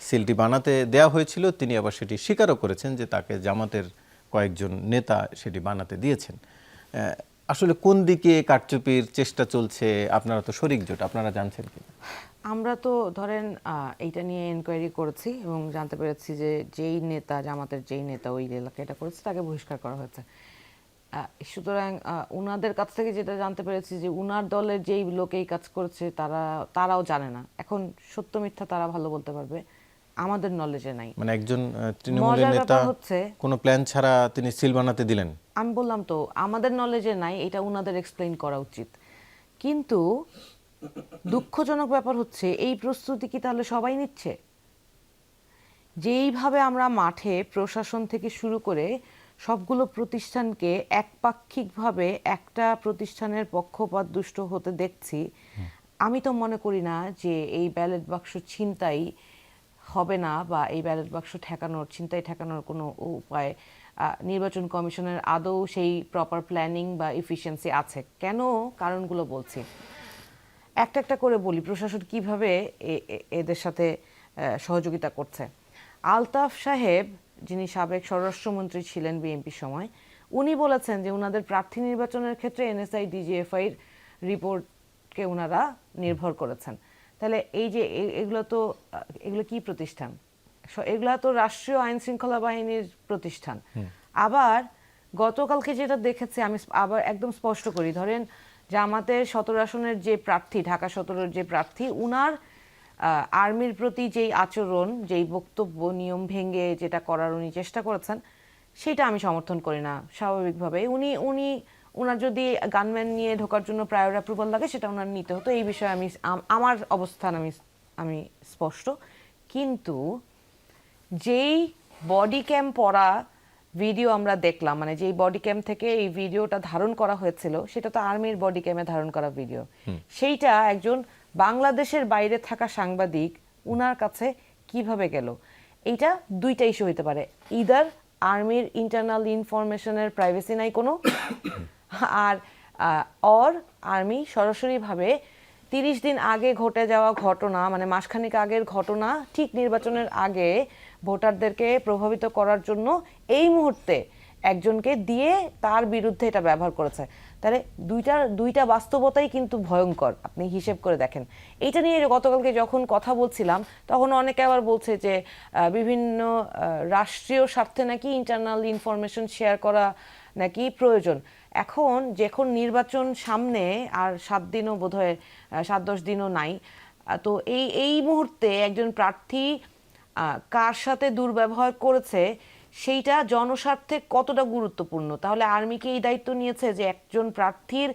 সিলটি বানাতে দেয়া হয়েছিল। তিনি আবার সেটি স্বীকারও করেছেন যে তাকে জামাতের কয়েকজন নেতা সেটি বানাতে দিয়েছেন। আসলে কোন দিকে কারচুপির চেষ্টা চলছে? আপনারা তো শরিক জোট, আপনারা জানছেন কি? আমরা তো ধরেন এইটা নিয়ে এনকোয়ারি করেছি এবং জানতে পেরেছি যে যেই নেতা, জামাতের যেই নেতা ওই এলাকায় এটা করেছে, তাকে বহিষ্কার করা হয়েছে। সুতরাং উনাদের কাছ থেকে যেটা জানতে পেরেছি যে উনার দলের যেই লোক এই কাজ করেছে তারাও জানে না। এখন সত্য মিথ্যা তারা ভালো বলতে পারবে, আমাদের নলেজে নাই। মানে একজন তৃণমূলের মজার নেতা ব্যাপার হচ্ছে, কোনো প্ল্যান ছাড়া তিনি সিল বানাতে দিলেন। আমি বললাম তো আমাদের নলেজে নাই, এটা উনাদের এক্সপ্লেইন করা উচিত। কিন্তু দুঃখজনক ব্যাপার হচ্ছে, এই প্রস্তুতি কি তাহলে সবাই নিচ্ছে? যেইভাবে আমরা মাঠে প্রশাসন থেকে শুরু করে সবগুলো প্রতিষ্ঠানকে একপাক্ষিকভাবে একটা প্রতিষ্ঠানের পক্ষপাত দুষ্ট হতে দেখছি, আমি তো মনে করি না যে এই ব্যালট বাক্স ছিনতাই হবে না, বা এই ব্যালট বাক্স ছিনতাই ঠেকানোর কোনো উপায় নির্বাচন কমিশনের আদৌ সেই প্রপার প্ল্যানিং বা এফিসিয়েন্সি আছে। কেন কারণগুলো বলছি, একটা একটা করে বলি প্রশাসন কিভাবে এদের সাথে সহযোগিতা করছে। আলতাফ সাহেব, যিনি সাবেক স্বরাষ্ট্রমন্ত্রী ছিলেন বিএনপির সময়, উনি বলেছেন যে উনাদের প্রার্থী নির্বাচনের ক্ষেত্রে এনএসআই ডিজিএফআই রিপোর্টকে উনারা নির্ভর করেছেন। তাহলে এই যে এগুলো কি প্রতিষ্ঠান? এগুলা তো রাষ্ট্রীয় আইন শৃঙ্খলা বাহিনীর প্রতিষ্ঠান। আবার গতকালকে যেটা দেখেছি, আমি আবার একদম স্পষ্ট করি, ধরেন জামাতের 17 আসনের যে প্রার্থী, ঢাকা 17-র যে প্রার্থী, উনার আর্মির প্রতি যেই আচরণ, যেই বক্তব্য, নিয়ম ভেঙে যেটা করার উনি চেষ্টা করেছেন, সেটা আমি সমর্থন করি না। স্বাভাবিকভাবে উনার যদি গানম্যান নিয়ে ঢোকার জন্য প্রায়র অ্যাপ্রুভাল লাগে, সেটা উনার নিতে হতো। এই বিষয়ে আমার অবস্থান আমি স্পষ্ট। কিন্তু যেই বডি ক্যাম পরা ভিডিও আমরা দেখলাম, মানে যেই বডি ক্যাম থেকে এই ভিডিওটা ধারণ করা হয়েছিল, সেটা তো আর্মির বডি ক্যামে ধারণ করা ভিডিও। সেইটা একজন বাংলাদেশের বাইরে থাকা সাংবাদিক উনার কাছে কিভাবে গেল? এইটা দুইটা ইস্যু হইতে পারে। ইদার আর্মির ইন্টারনাল ইনফরমেশনের প্রাইভেসি নাই কোনো, আর আর্মি সরাসরিভাবে 30 দিন আগে ঘটে যাওয়া ঘটনা, মানে মাসখানেক আগের ঘটনা, ঠিক নির্বাচনের আগে ভোটারদেরকে প্রভাবিত করার জন্য এই মুহূর্তে একজনকে দিয়ে তার বিরুদ্ধে এটা ব্যবহার করেছে। তাহলে দুইটা বাস্তবতাই কিন্তু ভয়ঙ্কর, আপনি হিসেব করে দেখেন। এইটা নিয়ে গতকালকে যখন কথা বলছিলাম, তখন অনেকে আবার বলছে যে বিভিন্ন রাষ্ট্রীয় স্বার্থে নাকি ইন্টারনাল ইনফরমেশন শেয়ার করা নাকি প্রয়োজন। এখন যখন নির্বাচন সামনে, আর 7 দিনও বোধহয় 7-10 দিনও নাই, তো এই মুহূর্তে একজন প্রার্থী কার সাথে দুর্ব্যবহার করেছে সেইটা জনস্বার্থে কতটা গুরুত্বপূর্ণ। তাহলে আর্মি কি এই দায়িত্ব নিয়েছে যে একজন প্রার্থীর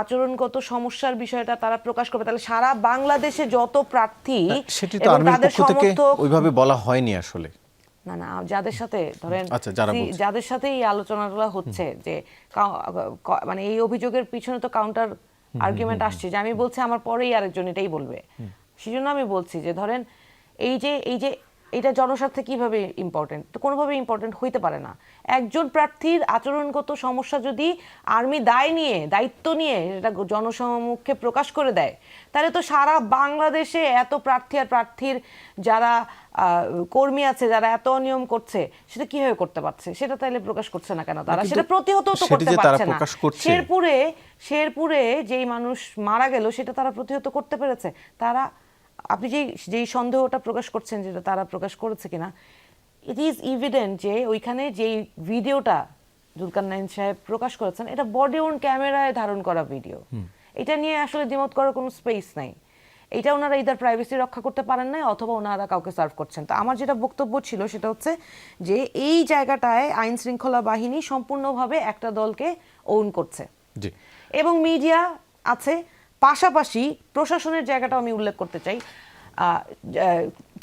আচরণগত সমস্যার বিষয়টা তারা প্রকাশ করবে? তাহলে সারা বাংলাদেশে যত প্রার্থী এবং তাদের সমর্থক, ওইভাবে বলা হয়নি আসলে। না, যাদের সাথে ধরেন, যাদের সাথে এই আলোচনাগুলো হচ্ছে, যে মানে এই অভিযোগের পিছনে তো কাউন্টার আর্গুমেন্ট আসছে, যে আমি বলছি আমার পরেই আরেকজন এটাই বলবে। সেজন্য আমি বলছি যে ধরেন এই যে এটা জনস্বার্থে কিভাবে ইম্পর্টেন্ট? তো কোনোভাবে ইম্পর্টেন্ট হইতে পারে না। একজন প্রার্থীর আচরণগত সমস্যা যদি আর্মি দায়িত্ব নিয়ে এটা জনসমক্ষে প্রকাশ করে দেয়, তাহলে তো সারা বাংলাদেশে এত প্রার্থী আর প্রার্থীর যারা কর্মী আছে, যারা এত নিয়ম করছে, সেটা কিভাবে করতে পারছে? সেটা তাহলে প্রকাশ করছে না কেন তারা? সেটা প্রতিহত তো করতে পারছে না। শেরপুরে যেই মানুষ মারা গেল, সেটা তারা প্রতিহত করতে পেরেছে? আপনি যেই সন্দেহটা প্রকাশ করছেন, যেটা তারা প্রকাশ করেছে কিনা, ইট ইজ ইভিডেন্ট যে ওইখানে যেই ভিডিওটা জুলকারনাইন সাহেব প্রকাশ করেছেন, এটা বডি অন ক্যামেরায় ধারণ করা ভিডিও। এটা নিয়ে আসলে দ্বিমত করার কোনো স্পেস নাই। এটা ওনারা ইদার প্রাইভেসি রক্ষা করতে পারেন নাই, অথবা ওনারা কাউকে সার্ভ করছেন। তো আমার যেটা বক্তব্য ছিল সেটা হচ্ছে যে এই জায়গাটায় আইন শৃঙ্খলা বাহিনী সম্পূর্ণভাবে একটা দলকে ওন করছে জি এবং মিডিয়া আছে। পাশাপাশি প্রশাসনের জায়গাটাও আমি উল্লেখ করতে চাই।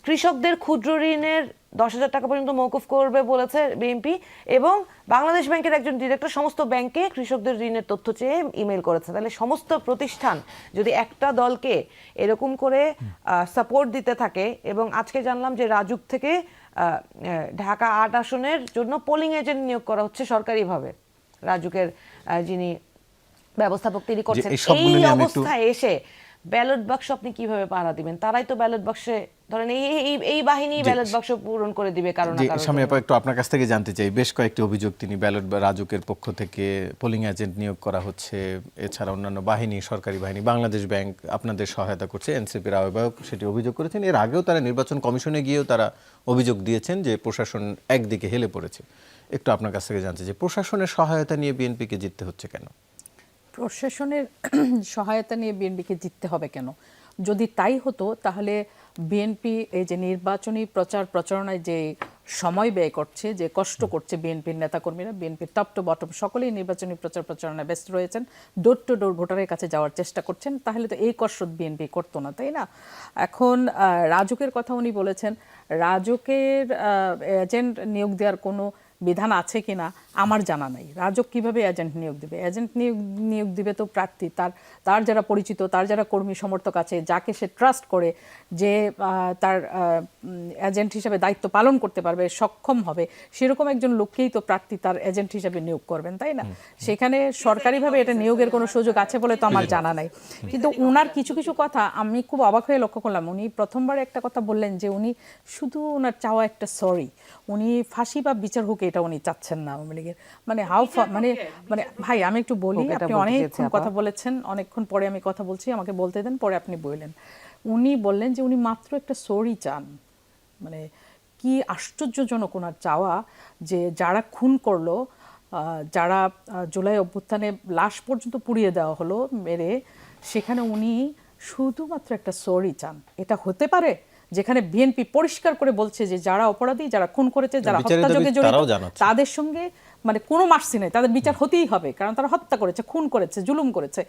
কৃষকদের ক্ষুদ্র ঋণের 10,000 টাকা পর্যন্ত মওকুফ করবে বলেছে বিএনপি, এবং বাংলাদেশ ব্যাংকের একজন ডিরেক্টর সমস্ত ব্যাংকে কৃষকদের ঋণের তথ্য চেয়ে ইমেল করেছে। তাহলে সমস্ত প্রতিষ্ঠান যদি একটা দলকে এরকম করে সাপোর্ট দিতে থাকে, এবং আজকে জানলাম যে রাজুক থেকে ঢাকা 8 আসনের জন্য পোলিং এজেন্ট নিয়োগ করা হচ্ছে সরকারিভাবে, রাজুকের যিনি ব্যবস্থাপক তিনি করছেন। এই অবস্থায় এসে ব্যালট বাক্স আপনি কিভাবে পাহারা দিবেন? তারাই তো ব্যালট বাক্সে ধরেন এই বাহিনী ব্যালট বাক্স পূরণ করে দিবে কারণ না কারণ। আমি একটু আপনার কাছ থেকে জানতে চাই, বেশ কয়েকটি অভিযোগ তিনি ব্যালট বা রাজুকের পক্ষ থেকে পোলিং এজেন্ট নিয়োগ করা হচ্ছে, এছাড়া অন্যান্য বাহিনী, সরকারি বাহিনী, বাংলাদেশ ব্যাংক আপনাদের সহায়তা করছে, এনসিপির আহ্বায়ক সেটি অভিযোগ করেছেন। এর আগেও তারা নির্বাচন কমিশনে গিয়েও তারা অভিযোগ দিয়েছেন যে প্রশাসন একদিকে হেলে পড়েছে। একটু আপনার কাছ থেকে জানতে চাই, প্রশাসনের সহায়তা নিয়ে বিএনপিকে জিততে হচ্ছে কেন? প্রশাসনের সহায়তা নিয়ে বিএনপিকে জিততে হবে কেন? যদি তাই হতো তাহলে বিএনপি এই যে নির্বাচনী প্রচার প্রচারণায় যে সময় ব্যয় করছে, যে কষ্ট করছে বিএনপির নেতাকর্মীরা, বিএনপির টপ টু বটম সকলেই নির্বাচনী প্রচার প্রচারণায় ব্যস্ত রয়েছেন, ডোর টু ডোর ভোটারের কাছে যাওয়ার চেষ্টা করছেন, তাহলে তো এই কসরত বিএনপি করতো না, তাই না? এখন রাজুকের কথা উনি বলেছেন, রাজুকের এজেন্ট নিয়োগ দেওয়ার কোনো বিধান আছে কিনা আমার জানা নাই। রাজক কিভাবে এজেন্ট নিয়োগ দিবে? এজেন্ট নিয়োগ দিবে তো প্রার্থী, তার যারা পরিচিত, তার যারা কর্মী সমর্থক আছে, যাকে সে ট্রাস্ট করে, যে তার এজেন্ট হিসেবে দায়িত্ব পালন করতে পারবে, সক্ষম হবে, সেরকম একজন লোককেই তো প্রার্থী তার এজেন্ট হিসেবে নিয়োগ করবেন, তাই না? সেখানে সরকারিভাবে এটা নিয়োগের কোনো সুযোগ আছে বলে তো আমার জানা নাই। কিন্তু ওনার কিছু কিছু কথা আমি খুব অবাক হয়ে লক্ষ্য করলাম। উনি প্রথমবার একটা কথা বললেন যে উনি শুধু ওনার চাওয়া একটা সরি, উনি ফাঁসি বা বিচার হোক এটা উনি চাচ্ছেন না আওয়ামী লীগের। মানে মানে ভাই আমি একটু বলি, আপনি অনেকক্ষণ কথা বলেছেন, অনেকক্ষণ পরে আমি কথা বলছি, আমাকে বলতে দেন, পরে আপনি বললেন। উনি বললেন যে উনি মাত্র একটা সরি চান। মানে কি আশ্চর্যজনক ওনার চাওয়া, যে যারা খুন করলো, যারা জুলাই অভ্যুত্থানে লাশ পর্যন্ত পুড়িয়ে দেওয়া হলো মেরে, সেখানে উনি শুধুমাত্র একটা সরি চান। এটা হতে পারে যেখানে বিএনপি পরিষ্কার করে বলছে যে যারা অপরাধী, যারা খুন করেছে, যারা হত্যাযজ্ঞে জড়িত, তাদের সঙ্গে মানে কোনো মার্সি নেই, তাদের বিচার হতেই হবে, কারণ তারা হত্যা করেছে, খুন করেছে, জুলুম করেছে।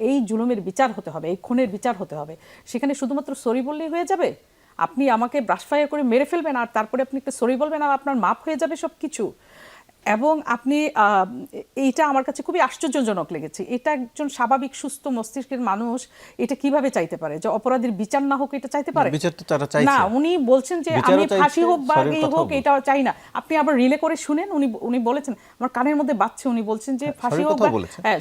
এই জুলুমের বিচার হতে হবে, এই খুনের বিচার হতে হবে। সেখানে শুধুমাত্র সরি বললেই হয়ে যাবে? আপনি আমাকে ব্রাশ ফায়ার করে মেরে ফেলবেন আর তারপরে আপনি একটা সরি বলবেন আর আপনার মাফ হয়ে যাবে সব কিছু? এবং আপনি এইটা আমার কাছে খুবই আশ্চর্যজনক লেগেছে। এটা একজন স্বাভাবিক সুস্থ মস্তিষ্কের মানুষ এটা কিভাবে চাইতে পারে যে অপরাধীর বিচার না হোক? এটা চাইতে পারে না। উনি বলছেন যে আমি ফাঁসি হোক বা এই হোক এটা চাই না। আপনি আবার রিলে করে শুনেন, উনি বলেছেন, আমার কানের মধ্যে বাজছে, উনি বলছেন যে ফাঁসি হোক বা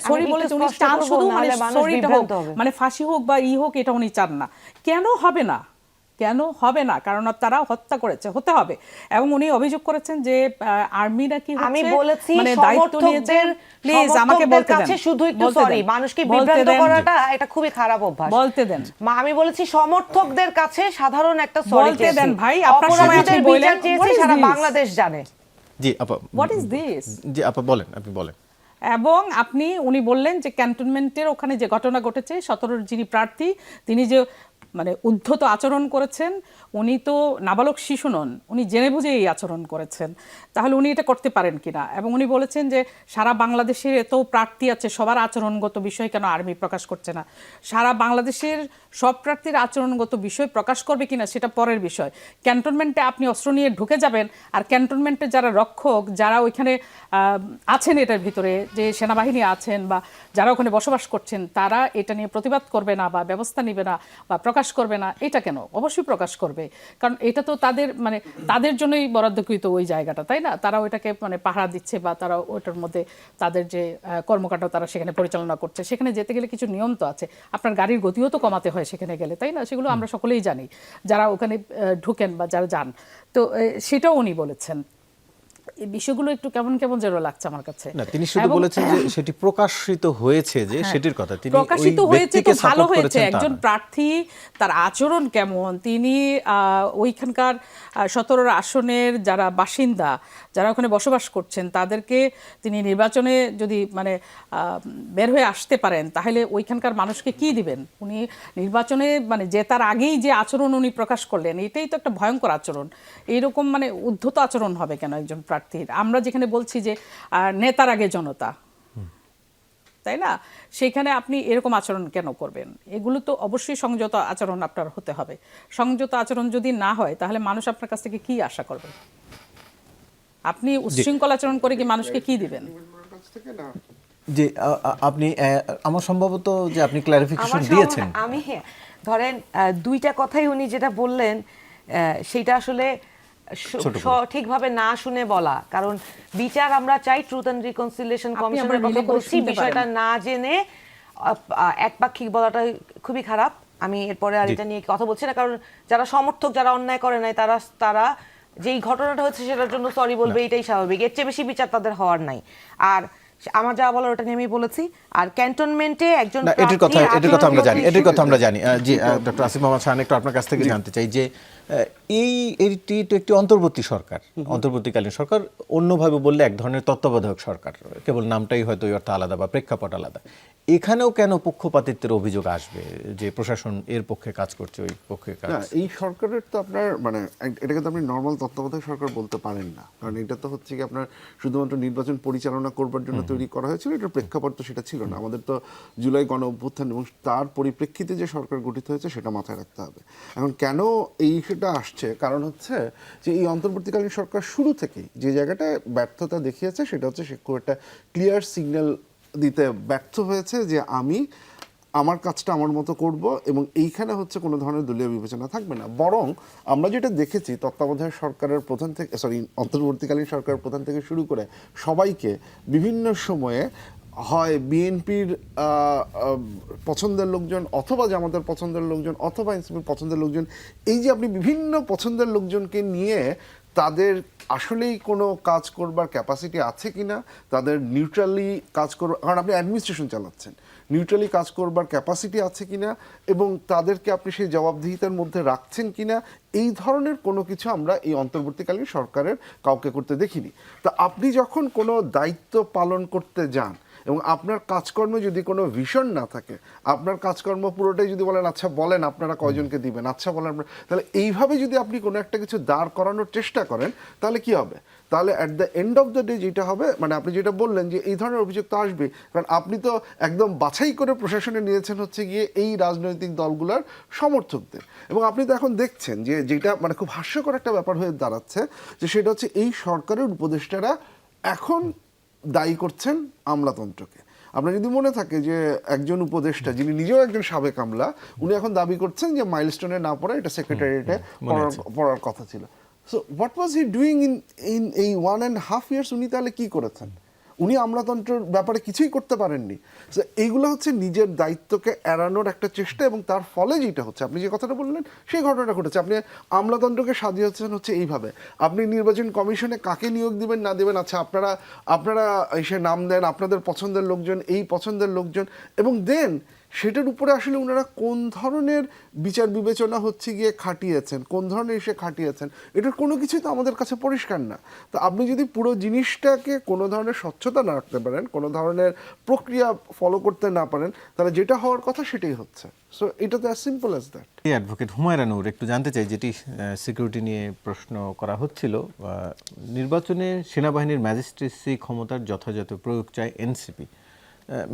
সরি বলেছে, উনি চান শুধু মানে সরিটা হোক, মানে ফাঁসি হোক বা হোক এটা উনি চান না। কেন হবে না? কেন হবে না? কারণ তারা হত্যা করেছে, হতে হবে। এবং উনি অভিযোগ করেছেন যে আর্মি নাকি আমি বলেছি মানে দায়িত্ব নিয়েছে। প্লিজ আমাকে বলতে দেন, শুধু একটু সরি, মানুষকে বিভ্রান্ত করাটা এটা খুবই খারাপ অভ্যাস। বলতে দেন। আমি বলেছি সমর্থকদের কাছে সাধারণ একটা সরি বলতে দেন ভাই, আপনার সময় আপনি বলেন, সারা বাংলাদেশ জানে। জি আপা, হোয়াট ইজ দিস? জি আপা বলেন, আপনি বলেন। এবং উনি বললেন যে ক্যান্টনমেন্টের ওখানে যে ঘটনা ঘটেছে, 17 যিনি প্রার্থী তিনি যে মানে উদ্ধত আচরণ করেছেন, উনি তো নাবালক শিশু নন, উনি জেনে বুঝে এই আচরণ করেছেন, তাহলে উনি এটা করতে পারেন কিনা। এবং উনি বলেছেন যে সারা বাংলাদেশের এত প্রার্থী আছে, সবার আচরণগত বিষয় কেন আর্মি প্রকাশ করছে না? সারা বাংলাদেশের সব প্রার্থীর আচরণগত বিষয় প্রকাশ করবে কিনা সেটা পরের বিষয়। ক্যান্টনমেন্টে আপনি অস্ত্র নিয়ে ঢুকে যাবেন, আর ক্যান্টনমেন্টে যারা রক্ষক, যারা ওইখানে আছেন, এটার ভিতরে যে সেনাবাহিনী আছেন বা যারা ওখানে বসবাস করছেন, তারা এটা নিয়ে প্রতিবাদ করবে না বা ব্যবস্থা নেবে না বা প্রকাশ করবে না? এটা কেন? অবশ্যই প্রকাশ করবে, কারণ এটা তো তাদের জন্যই বরাদ্দকৃত ওই জায়গাটা, তাই না? তারা ওইটাকে মানে পাহারা দিচ্ছে বা তারা ওইটার মধ্যে তাদের যে কর্মকাণ্ড তারা সেখানে পরিচালনা করছে। সেখানে যেতে গেলে কিছু নিয়ম তো আছে, আপনার গাড়ির গতিও তো কমাতে হয় সেখানে গেলে, তাই না? সেগুলো আমরা সকলেই জানি যারা ওখানে ঢুকেন বা যারা যান। তো সেটাও উনি বলেছেন। এই বিষয়গুলো একটু কেমন কেমন যেন লাগছে আমার কাছে। না, তিনি শুধু এবং বলেছেন যে সেটি প্রকাশিত হয়েছে, যে সেটির কথা তিনি প্রকাশিত ওই হয়েছে তো ব্যক্তিকে ভালো সাপোর্ট হয়েছে, করেছেন তা একজন না। প্রার্থী তার আচরণ কেমন, তিনি ওইখানকার 17 আসনের যারা বাসিন্দা, যারা ওখানে বসবাস করছেন, তাদেরকে তিনি নির্বাচনে যদি মানে বের হয়ে আসতে পারেন, তাহলে ওইখানকার মানুষকে কি দিবেন? উনি নির্বাচনে মানে জেতার আগেই যে আচরণ উনি প্রকাশ করলেন, এটাই তো একটা ভয়ঙ্কর আচরণ। এইরকম মানে উদ্ধত আচরণ হবে কেন একজন প্রার্থীর? আমরা যেখানে বলছি যে নেতার আগে জনতা, তাই না? সেখানে আপনি এরকম আচরণ কেন করবেন? এগুলো তো অবশ্যই সংযত আচরণ আপনার হতে হবে। সংযত আচরণ যদি না হয়, তাহলে মানুষ আপনার কাছ থেকে কি আশা করবে? আপনি উচ্ছৃঙ্খল আচরণ করে কি মানুষকে কি দিবেন? যে আপনি আমার সম্ভবত যে আপনি ক্লারিফিকেশন আমার দিয়েছেন। আমি ধরেন দুইটা কথাই উনি যেটা বললেন সেটা আসলে সঠিকভাবে না শুনে বলা, কারণ বিচার আমরা চাই, ট্রুথ অ্যান্ড রিকনসিলিয়েশন আপনি কমিশনের আবার কথা মিলে করে বলছি, শুনতে বিষয়টা পারেন। না জেনে একপাক্ষিক বলাটা খুবই খারাপ। আমি এরপরে আর এটা নিয়ে কথা বলছি না, কারণ যারা সমর্থক, যারা অন্যায় করে নাই, তারা যেই ঘটনাটা হচ্ছে সেটার জন্য সরি বলবে, এটাই স্বাভাবিক। এর চেয়ে বেশি বিচার তাদের হওয়ার নাই। আর আমার যা বলার ওটা নিয়ে আমি বলেছি। আর ক্যান্টনমেন্টে একজন না, এটির কথা আমরা জানি, এটির কথা আমরা জানি। জি, ডক্টর আসিফ মোহাম্মদ শাহান, একটু আপনার কাছ থেকে জানতে চাই যে এইটি তো একটি অন্তর্বর্তী সরকার, অন্তর্বর্তীকালীন সরকার, অন্যভাবে বললে এক ধরনের তত্ত্বাবধায়ক সরকার, কেবল নামটাই হয়তো ওই অর্থ আলাদা বা প্রেক্ষাপট আলাদা। এখানেও কেন পক্ষপাতিত্বের অভিযোগ আসবে যে প্রশাসন এর পক্ষে কাজ করছে, ওই পক্ষে কাজ? না, এই সরকারের তো আপনার মানে এটাকে তো আপনি নর্মাল তত্ত্বাবধায়ক সরকার বলতে পারেন না, কারণ এটা তো হচ্ছে কি আপনার শুধুমাত্র নির্বাচন পরিচালনা করবার জন্য তৈরি করা হয়েছিল। এটার প্রেক্ষাপট তো সেটা ছিল না। আমাদের তো জুলাই গণ অভ্যুত্থান এবং তার পরিপ্রেক্ষিতে যে সরকার গঠিত হয়েছে সেটা মাথায় রাখতে হবে। এখন কেন এই সেটা আসছে, কারণ হচ্ছে যে এই অন্তর্বর্তীকালীন সরকার শুরু থেকেই যে জায়গাটায় ব্যর্থতা দেখিয়েছে সেটা হচ্ছে সে খুব একটা ক্লিয়ার সিগন্যাল দিতে ব্যর্থ হয়েছে যে আমি আমার কাজটা আমার মতো করব, এবং এইখানে হচ্ছে কোনো ধরনের দলীয় বিবেচনা থাকবে না। বরং আমরা যেটা দেখেছি তত্ত্বাবধায়ক সরকারের প্রধান থেকে অন্তর্বর্তীকালীন সরকারের প্রধান থেকে শুরু করে সবাইকে বিভিন্ন সময়ে হয় বিএনপির পছন্দের লোকজন, অথবা জামাতের পছন্দের লোকজন, অথবা এনসিপির পছন্দের লোকজন, এই যে আপনি বিভিন্ন পছন্দের লোকজনকে নিয়ে তাদের আসলেই কোনো কাজ করবার ক্যাপাসিটি আছে কিনা, তাদের নিউট্রালি কাজ করবার, কারণ আপনি অ্যাডমিনিস্ট্রেশন চালাচ্ছেন, নিউট্রালি কাজ করবার ক্যাপাসিটি আছে কিনা এবং তাদেরকে আপনি সেই জবাবদিহিতার মধ্যে রাখছেন কিনা, এই ধরনের কোনো কিছু আমরা এই অন্তর্বর্তীকালীন সরকারের কাউকে করতে দেখিনি। তা আপনি যখন কোনো দায়িত্ব পালন করতে যান এবং আপনার কাজকর্মে যদি কোনো ভিশন না থাকে, আপনার কাজকর্ম পুরোটাই যদি বলেন আচ্ছা বলেন আপনারা কয়জনকে দিবেন, আচ্ছা বলেন, তাহলে এইভাবে যদি আপনি কোনো একটা কিছু দাঁড় করানোর চেষ্টা করেন, তাহলে কি হবে? তাহলে at the end of the day যেটা হবে, মানে আপনি যেটা বললেন যে এই ধরনের অভিযোগ তো আসবে, কারণ আপনি তো একদম বাছাই করে প্রশাসনে নিয়েছেন হচ্ছে গিয়ে এই রাজনৈতিক দলগুলোর সমর্থকদের, এবং আপনি তো এখন দেখছেন যে যেটা মানে খুব হাস্যকর একটা ব্যাপার হয়ে দাঁড়াচ্ছে, যে সেটা হচ্ছে এই সরকারের উপদেষ্টারা এখন দায়ী করছেন আমলাতন্ত্রকে। আপনার যদি মনে থাকে যে একজন উপদেষ্টা যিনি নিজেও একজন সাবেক আমলা, উনি এখন দাবি করছেন যে মাইলস্টোনে না পড়ে এটা সেক্রেটারিয়েটে পড়ার কথা ছিল। So what was he doing in এই 1.5 years? উনি তাহলে কি করেছেন? উনি আমলাতন্ত্রের ব্যাপারে কিছুই করতে পারেননি। সো এইগুলো হচ্ছে নিজের দায়িত্বকে এড়ানোর একটা চেষ্টা, এবং তার ফলে যেটা হচ্ছে, আপনি যে কথাটা বললেন সেই ঘটনাটা ঘটেছে। আপনি আমলাতন্ত্রকে সাজিয়েছেন হচ্ছে এইভাবে, আপনি নির্বাচন কমিশনে কাকে নিয়োগ দিবেন না দিবেন, আচ্ছা আপনারা এসে নাম দেন আপনাদের পছন্দের লোকজন, এই পছন্দের লোকজন, এবং দেন সেটার উপরে আসলে ওনারা কোন ধরনের বিচার বিবেচনা হচ্ছে গিয়ে খাটিয়েছেন, কোন ধরনের এসে খাটিয়েছেন, এটার কোনো কিছুই তো আমাদের কাছে পরিষ্কার না। তো আপনি যদি পুরো জিনিসটাকে কোনো ধরনের স্বচ্ছতা না রাখতে পারেন, কোনো ধরনের প্রক্রিয়া ফলো করতে না পারেন, তাহলে যেটা হওয়ার কথা সেটাই হচ্ছে। সো এটা তো as simple as that. Advocate Humayra Noor, একটু জানতে চাই, যেটি সিকিউরিটি নিয়ে প্রশ্ন করা হচ্ছিল, নির্বাচনে সেনাবাহিনীর ম্যাজিস্ট্রেসি ক্ষমতার যথাযথ প্রয়োগ চায় এনসিপি।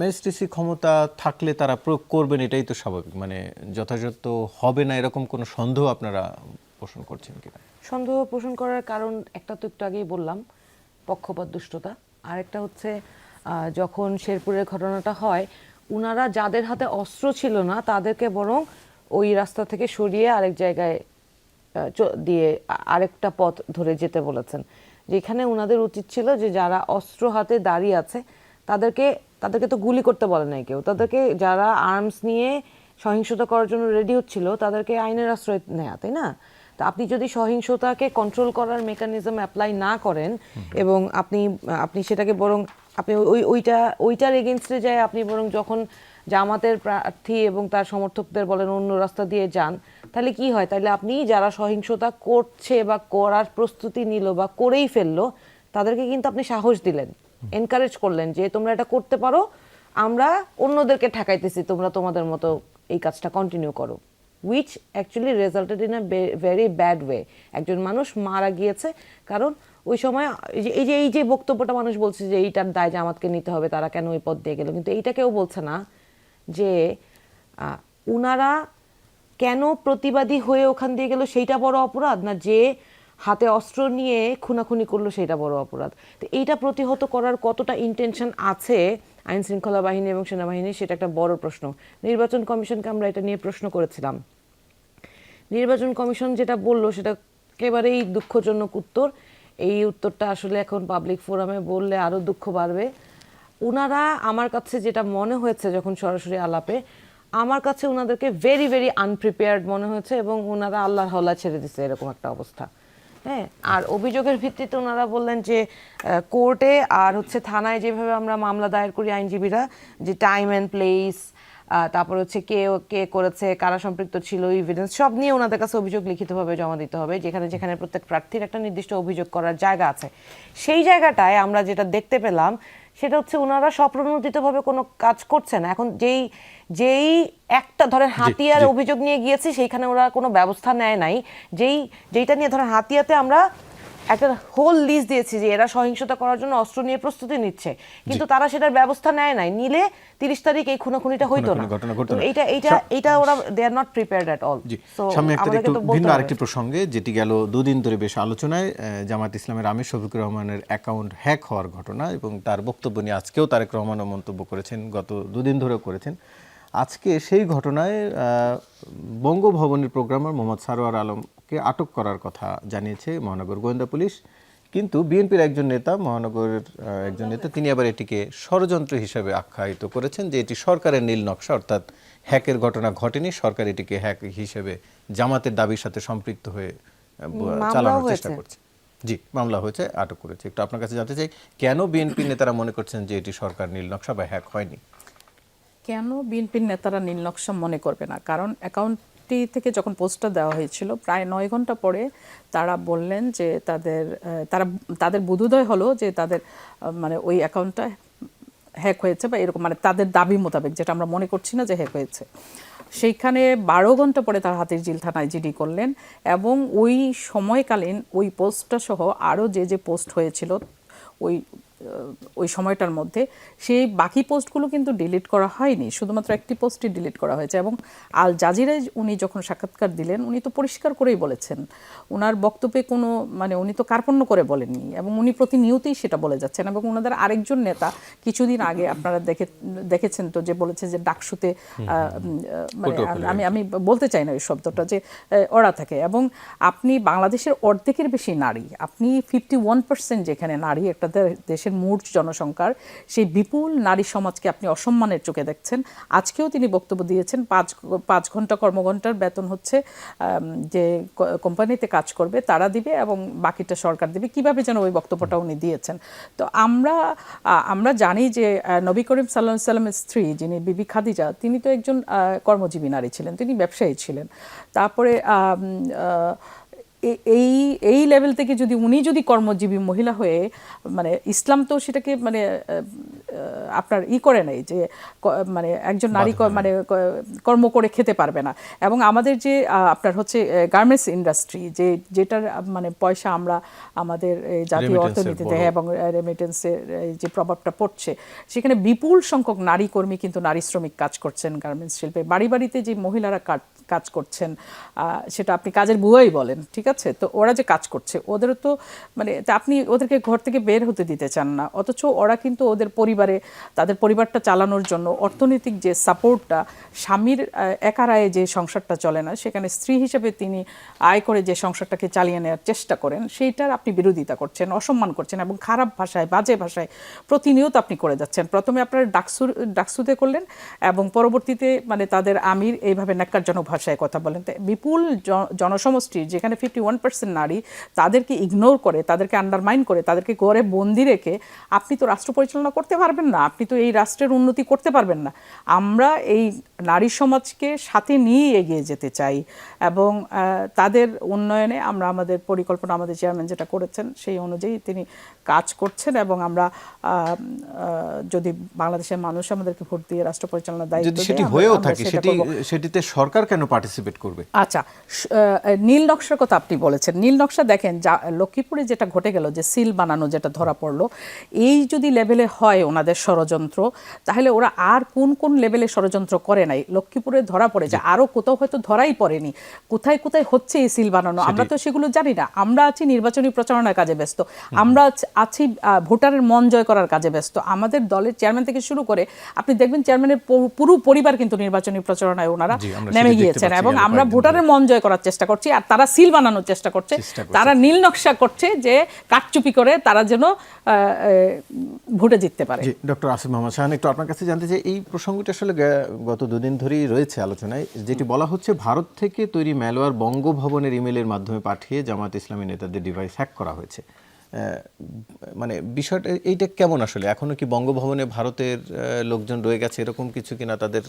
ম্যাজিস্ট্রেসি ক্ষমতা থাকলে তারা প্রয়োগ করবেন, এটাই তো স্বাভাবিক। মানে যথাযথ হবে না এরকম কোনো সন্দেহ আপনারা পোষণ করছেন কিনা? সন্দেহ পোষণ করার কারণ একটা তো একটু আগেই বললাম, পক্ষপাত দুষ্টতা। আর একটা হচ্ছে যখন শেরপুরের ঘটনাটা হয়, উনারা যাদের হাতে অস্ত্র ছিল না তাদেরকে বরং ওই রাস্তা থেকে সরিয়ে আরেক জায়গায় দিয়ে আরেকটা পথ ধরে যেতে বলেছেন। যেখানে উনাদের উচিত ছিল যে যারা অস্ত্র হাতে দাঁড়িয়ে আছে তাদেরকে তো গুলি করতে বলে নাই কেউ, তাদেরকে যারা আর্মস নিয়ে সহিংসতা করার জন্য রেডি হচ্ছিল তাদেরকে আইনের আশ্রয় নেয়া, তাই না? তো আপনি যদি সহিংসতাকে কন্ট্রোল করার মেকানিজম অ্যাপ্লাই না করেন এবং আপনি সেটাকে বরং আপনি ওইটার এগেনস্টে যায় আপনি বরং যখন জামাতের প্রার্থী এবং তার সমর্থকদের বলেন অন্য রাস্তা দিয়ে যান, তাহলে কি হয়? তাহলে আপনি যারা সহিংসতা করছে বা করার প্রস্তুতি নিল বা করেই ফেললো তাদেরকে কিন্তু আপনি সাহস দিলেন, এনকারেজ করলেন যে তোমরা এটা করতে পারো, আমরা অন্যদেরকে ঠেকাইতেছি, তোমরা তোমাদের মতো এই কাজটা কন্টিনিউ করো, which actually resulted in a very bad way. একজন মানুষ মারা গিয়েছে কারণ ওই সময় এই যে বক্তব্যটা মানুষ বলছে যে এইটার দায় জামাতকে নিতে হবে, তারা কেন ওই পথ দিয়ে গেল, কিন্তু এইটা কেউ বলছে না যে উনারা কেন প্রতিবাদী হয়ে ওখান দিয়ে গেল সেইটা বড় অপরাধ, না যে হাতে অস্ত্র নিয়ে খুনাখুনি করলো সেইটা বড় অপরাধ। তো এইটা প্রতিহত করার কতটা ইন্টেনশন আছে আইন শৃঙ্খলা বাহিনী এবং সেনাবাহিনীর, সেটা একটা বড় প্রশ্ন। নির্বাচন কমিশনকে আমরা এটা নিয়ে প্রশ্ন করেছিলাম। নির্বাচন কমিশন যেটা বললো সেটা একেবারেই দুঃখজনক উত্তর। এই উত্তরটা আসলে এখন পাবলিক ফোরামে বললে আরও দুঃখ বাড়বে। ওনারা আমার কাছে যেটা মনে হয়েছে যখন সরাসরি আলাপে, আমার কাছে ওনাদেরকে ভেরি ভেরি আনপ্রিপেয়ার্ড মনে হয়েছে এবং ওনারা আল্লাহর হাওলা ছেড়ে দিচ্ছে এরকম একটা অবস্থা। হ্যাঁ, আর অভিযোগের ভিত্তিতে ওনারা বললেন যে কোর্টে আর হচ্ছে থানায় যেভাবে আমরা মামলা দায়ের করি আইনজীবীরা, যে টাইম অ্যান্ড প্লেস, তারপর হচ্ছে কে করেছে, কারা সম্পৃক্ত ছিল, এভিডেন্স সব নিয়ে ওনাদের কাছে অভিযোগ লিখিতভাবে জমা দিতে হবে, যেখানে যেখানে প্রত্যেক প্রার্থীর একটা নির্দিষ্ট অভিযোগ করার জায়গা আছে। সেই জায়গাটায় আমরা যেটা দেখতে পেলাম সেটা হচ্ছে ওনারা স্বপ্রণোদিতভাবে কোনো কাজ করছে না। এখন যেই একটা ধরেন হাতিয়ার অভিযোগ নিয়ে গিয়েছি সেইখানে ওরা কোনো ব্যবস্থা নেয় নাই। যেইটা নিয়ে ধরেন হাতিয়াতে আমরা একটা হোল লিস্ট দিয়েছি যে এরা সহিংসতা করার জন্য অস্ত্র নিয়ে প্রস্তুতি নিচ্ছে, কিন্তু তারা সেটার ব্যবস্থা নেয় নাই, নিলে 30 তারিখ এই খুনাখুনিটা হইতো না। এইটা ওরা they are not prepared at all. সামনে একটা ভিন্ন আরেকটি প্রসঙ্গে যেটি গেল দুদিন ধরে বেশ আলোচনায়, জামাত ইসলামের আমির শফিকুর রহমানের অ্যাকাউন্ট হ্যাক হওয়ার ঘটনা এবং তার বক্তব্য নিয়ে আজকেও তারেক রহমানও মন্তব্য করেছেন, গত দুদিন ধরেও করেছেন। আজকে সেই ঘটনায় বঙ্গভবনের প্রোগ্রামার মোহাম্মদ সারোয়ার আলমকে আটক করার কথা জানিয়েছে মহানগর গোয়েন্দা পুলিশ, কিন্তু বিএনপির একজন নেতা, মহানগরের একজন নেতা, তিনি আবার এটিকে ষড়যন্ত্র হিসেবে আখ্যায়িত করেছেন যে এটি সরকারের নীল নকশা, অর্থাৎ হ্যাকের ঘটনা ঘটেনি, সরকার এটিকে হ্যাক হিসেবে জামাতের দাবির সাথে সম্পৃক্ত হয়ে চালানোর চেষ্টা করছে। জি, মামলা হয়েছে, আটক করেছে। একটু আপনার কাছে জানতে চাই, কেন বিএনপি নেতারা মনে করছেন যে এটি সরকার নীল নকশা বা হ্যাক হয়নি? কেন বিএনপির নেতারা নীল নকশা মনে করবে না? কারণ অ্যাকাউন্টটি থেকে যখন পোস্টটা দেওয়া হয়েছিল প্রায় 9 ঘন্টা পরে তারা বললেন যে তাদের বোধোদয় হলো যে তাদের মানে ওই অ্যাকাউন্টটা হ্যাক হয়েছে বা এরকম, মানে তাদের দাবি মোতাবেক, যেটা আমরা মনে করছি না যে হ্যাক হয়েছে। সেইখানে 12 ঘন্টা পরে তারা হাতিরঝিল থানায় জিডি করলেন এবং ওই সময়কালীন ওই পোস্টটা সহ আরও যে পোস্ট হয়েছিল ওই সময়টার মধ্যে, সেই বাকি পোস্টগুলো কিন্তু ডিলিট করা হয়নি, শুধুমাত্র একটি পোস্টই ডিলিট করা হয়েছে। এবং আল জাজিরায় উনি যখন সাক্ষাৎকার দিলেন উনি তো পরিষ্কার করেই বলেছেন, ওনার বক্তব্যে কোনো মানে উনি তো কার্পণ্য করে বলেননি এবং উনি প্রতিনিয়তই সেটা বলে যাচ্ছেন। এবং ওনাদের আরেকজন নেতা কিছুদিন আগে আপনারা দেখেছেন তো, যে বলেছে যে ডাকসুতে মানে আমি বলতে চাই না ওই শব্দটা, যে ওরা থাকে। এবং আপনি বাংলাদেশের অর্ধেকের বেশি নারী, আপনি 51% যেখানে নারী, একটা দেশের মোট জনসংখ্যার সেই বিপুল নারী সমাজকে আপনি অসম্মানের চোখে দেখছেন। আজকেও তিনি বক্তব্য দিয়েছেন 5 ঘন্টা কর্মঘণ্টার বেতন হচ্ছে যে কোম্পানিতে কাজ করবে তারা দিবে এবং বাকিটা সরকার দিবে, কিভাবে যেন ওই বক্তব্যটা উনি দিয়েছেন। তো আমরা জানি যে নবী করিম সাল্লাল্লাহু আলাইহি সাল্লামের স্ত্রী যিনি বিবি খাদিজা, তিনি তো একজন কর্মজীবী নারী ছিলেন, তিনি ব্যবসায়ী ছিলেন। তারপরে এই লেভেল থেকে উনি যদি কর্মজীবী মহিলা হয়ে, মানে ইসলাম তো সেটাকে মানে আপনার করে নাই যে মানে একজন নারী মানে কর্ম করে খেতে পারবে না। এবং আমাদের যে আপনার হচ্ছে গার্মেন্টস ইন্ডাস্ট্রি, যেটার মানে পয়সা আমরা আমাদের জাতীয় অর্থনীতিতে এবং রেমিটেন্সের যে প্রভাবটা পড়ছে, সেখানে বিপুল সংখ্যক নারী কর্মী কিন্তু নারী শ্রমিক কাজ করছেন গার্মেন্টস শিল্পে। বাড়ি বাড়িতে যে মহিলারা কাজ করছেন, সেটা আপনি কাজের বুয়াই বলেন, ঠিক আছে? তো ওরা যে কাজ করছে, ওদেরও তো মানে আপনি ওদেরকে ঘর থেকে বের হতে দিতে চান না, অথচ ওরা কিন্তু ওদের তাদের পরিবারটা চালানোর জন্য অর্থনৈতিক যে সাপোর্টটা, স্বামীর একার আয়ে যে সংসারটা চলে না, সেখানে স্ত্রী হিসেবে তিনি আয় করে যে সংসারটাকে চালিয়ে নেওয়ার চেষ্টা করেন, সেইটার আপনি বিরোধিতা করছেন, অসম্মান করছেন এবং খারাপ ভাষায়, বাজে ভাষায় প্রতিনিয়ত আপনি করে যাচ্ছেন। প্রথমে আপনারা ডাকসুতে করলেন এবং পরবর্তীতে মানে তাদের আমির এইভাবে ন্যাক্কারজনকভাবে ভাষায় কথা বলেন। তো বিপুল জনসমষ্টির যেখানে 51% নারী, তাদেরকে ইগনোর করে, তাদেরকে আন্ডারমাইন করে, তাদেরকে ঘরে বন্দি রেখে আপনি তো রাষ্ট্র পরিচালনা করতে পারবেন না, আপনি তো এই রাষ্ট্রের উন্নতি করতে পারবেন না। আমরা এই নারী সমাজকে সাথে নিয়ে এগিয়ে যেতে চাই এবং তাদের উন্নয়নে আমরা আমাদের পরিকল্পনা, আমাদের চেয়ারম্যান যেটা করেছেন সেই অনুযায়ী তিনি কাজ করছেন এবং আমরা যদি বাংলাদেশের মানুষ আমাদেরকে ভোট দিয়ে রাষ্ট্র পরিচালনার দায়িত্ব যদি দেয়, সেটি আমরা হয়েও সেটা থাকে করব। সেটিতে সরকার কেন পার্টিসিপেট করবে? আচ্ছা, নীল নকশার কথা আপনি বলেছেন। নীল নকশা দেখেন, লক্ষ্মীপুরে যেটা ঘটে গেল, যে সিল বানানো যেটা ধরা পড়লো, এই যদি লেভেলে হয় ওনাদের ষড়যন্ত্র, তাহলে ওরা আর কোন কোন লেভেলে ষড়যন্ত্র করে নাই লক্ষ্মীপুরে ধরা পড়েছে, আরও কোথাও হয়তো ধরাই পড়েনি। কোথায় কোথায় হচ্ছে এই সিল বানানো আমরা তো সেগুলো জানি না। আমরা আছি নির্বাচনী প্রচারণার কাজে ব্যস্ত, আমরা আছি ভোটারের মন জয় করার কাজে ব্যস্ত। আমাদের দলের চেয়ারম্যান থেকে শুরু করে আপনি দেখবেন চেয়ারম্যানের পুরো পরিবার কিন্তু নির্বাচনী প্রচারণায় ওনারা নেমে গিয়েছেন এবং আমরা ভোটারের মন জয় করার চেষ্টা করছি, আর তারা সিল বানানোর চেষ্টা করছে, তারা নীল নকশা করছে যে কারচুপি করে তারা যেন ভোটে জিততে পারে। ডক্টর আসিফ মোহাম্মদ শাহান, একটু আপনার কাছে জানতে চাই, এই প্রসঙ্গটি আসলে গত দুদিন ধরেই রয়েছে আলোচনায়, যেটি বলা হচ্ছে ভারত থেকে তৈরি ম্যালওয়্যার বঙ্গভবনের ইমেলের মাধ্যমে পাঠিয়ে জামাত ইসলামী নেতাদের ডিভাইস হ্যাক করা হয়েছে। মানে বিষয়টা এইটা কেমন আসলে? এখনো কি বঙ্গভবনে ভারতের লোকজন রয়ে গেছে, এরকম কিছু কিনা তাদের?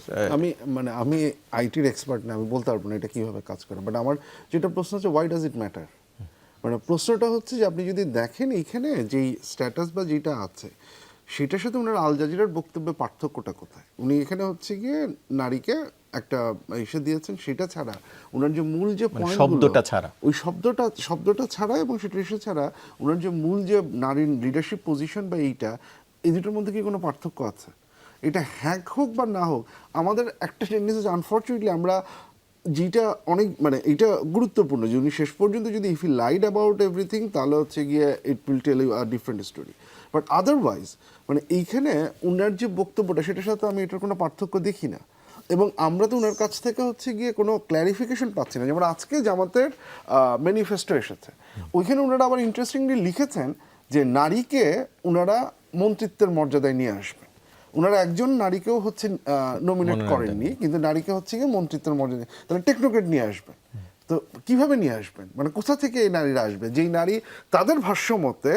আমি আইটির এক্সপার্ট না, আমি বলতে পারবো না এটা কিভাবে কাজ করে, বাট আমার যেটা প্রশ্ন হচ্ছে ওয়াই ডাজ ইট ম্যাটার। মানে প্রশ্নটা হচ্ছে যে আপনি যদি দেখেন এইখানে যেই স্ট্যাটাস বা যেটা আছে সেটার সাথে ওনার আল জাজিরার বক্তব্যে পার্থক্যটা কোথায়? উনি এখানে হচ্ছে গিয়ে নারীকে একটা ইসে দিয়েছেন, সেটা ছাড়া ওনার যে মূল যে শব্দটা ছাড়া, ওই শব্দটা ছাড়া এবং সেটা ইস্যু ছাড়া ওনার যে মূল যে নারীর লিডারশিপ পজিশন বা এই দুটোর মধ্যে কি কোনো পার্থক্য আছে? এটা হ্যাক হোক বা না হোক, আমাদের একটা টেন্ডেন্সি আছে আনফর্চুনেটলি, আমরা যেটা অনেক মানে এটা গুরুত্বপূর্ণ যে উনি শেষ পর্যন্ত যদি if he lied about everything তাহলে হচ্ছে গিয়ে it will tell you a different story, but otherwise মানে এইখানে উনার যে বক্তব্যটা সেটার সাথে আমি এটার কোনো পার্থক্য দেখি না এবং আমরা তো ওনার কাছ থেকে হচ্ছে গিয়ে কোনো ক্ল্যারিফিকেশন পাচ্ছি না। যেমন আজকে জামাতের ম্যানিফেস্টো এসেছে, ওইখানে ওনারা আবার ইন্টারেস্টিংলি লিখেছেন যে নারীকে ওনারা মন্ত্রিত্বের মর্যাদায় নিয়ে আসবেন। ওনারা একজন নারীকেও হচ্ছে নমিনেট করেননি, কিন্তু নারীকে হচ্ছে গিয়ে মন্ত্রিত্বের মর্যাদা, তাহলে টেকনোক্রেট নিয়ে আসবেন। তো কিভাবে নিয়ে আসবেন? মানে কোথা থেকে এই নারীরা আসবে যেই নারী তাদের ভাষ্য মতে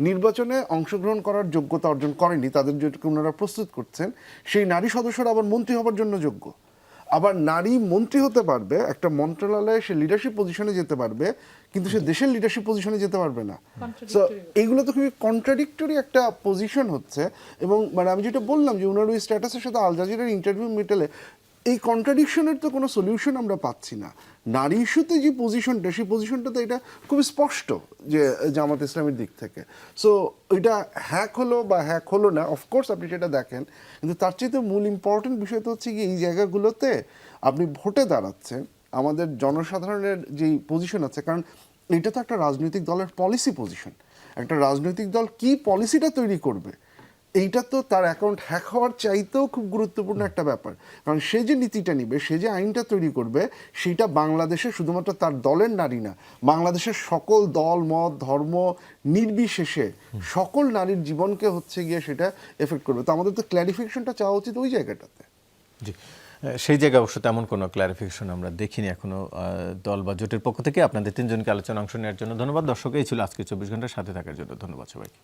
নির্বাচনে অংশগ্রহণ করার যোগ্যতা অর্জন করেনি, তাদের যেটুকু ওনারা প্রস্তুত করছেন সেই নারী সদস্যরা আবার মন্ত্রী হবার জন্য যোগ্য। আবার নারী মন্ত্রী হতে পারবে, একটা মন্ত্রণালয়ে সে লিডারশিপ পজিশনে যেতে পারবে, কিন্তু সে দেশের লিডারশিপ পজিশনে যেতে পারবে না। সো এইগুলো তো খুবই কন্ট্রাডিক্টরি একটা পজিশন হচ্ছে। এবং মানে আমি যেটা বললাম যে ওনার ওই স্ট্যাটাসের সাথে আল জাজিরার ইন্টারভিউ মিটেলে এই কন্ট্রাডিকশনের তো কোনো সলিউশন আমরা পাচ্ছি না। নারী ইস্যুতে যে পজিশনটা, সেই পজিশনটা তো এটা খুবই স্পষ্ট যে জামাত ইসলামের দিক থেকে। সো এটা হ্যাক হলো বা হ্যাক হলো না, অফকোর্স আপনি সেটা দেখেন, কিন্তু তার চেয়ে তো মূল ইম্পর্টেন্ট বিষয় তো হচ্ছে কি এই জায়গাগুলোতে আপনি ভোটে দাঁড়াচ্ছেন, আমাদের জনসাধারণের যেই পজিশন আছে, কারণ এটা তো একটা রাজনৈতিক দলের পলিসি পজিশন। একটা রাজনৈতিক দল কি পলিসিটা তৈরি করবে এইটা তো তার অ্যাকাউন্ট হ্যাক হওয়ার চাইতেও খুব গুরুত্বপূর্ণ একটা ব্যাপার, কারণ সে যে নীতিটা নিবে, সে যে আইনটা তৈরি করবে, সেটা বাংলাদেশে শুধুমাত্র তার দলের নারী না, বাংলাদেশের সকল দল মত ধর্ম নির্বিশেষে সকল নারীর জীবনকে হচ্ছে গিয়ে সেটা এফেক্ট করবে। তো আমাদের তো ক্ল্যারিফিকেশনটা চাওয়া উচিত ওই জায়গাটাতে। জি, সেই জায়গায় অবশ্য তেমন কোনো ক্ল্যারিফিকেশন আমরা দেখিনি এখনো দল বা জোটের পক্ষ থেকে। আপনাদের তিনজনকে আলোচনা অংশ নেওয়ার জন্য ধন্যবাদ। দর্শক, এই ছিল আজকে 24 ঘন্টার সাথে থাকার জন্য ধন্যবাদ সবাইকে।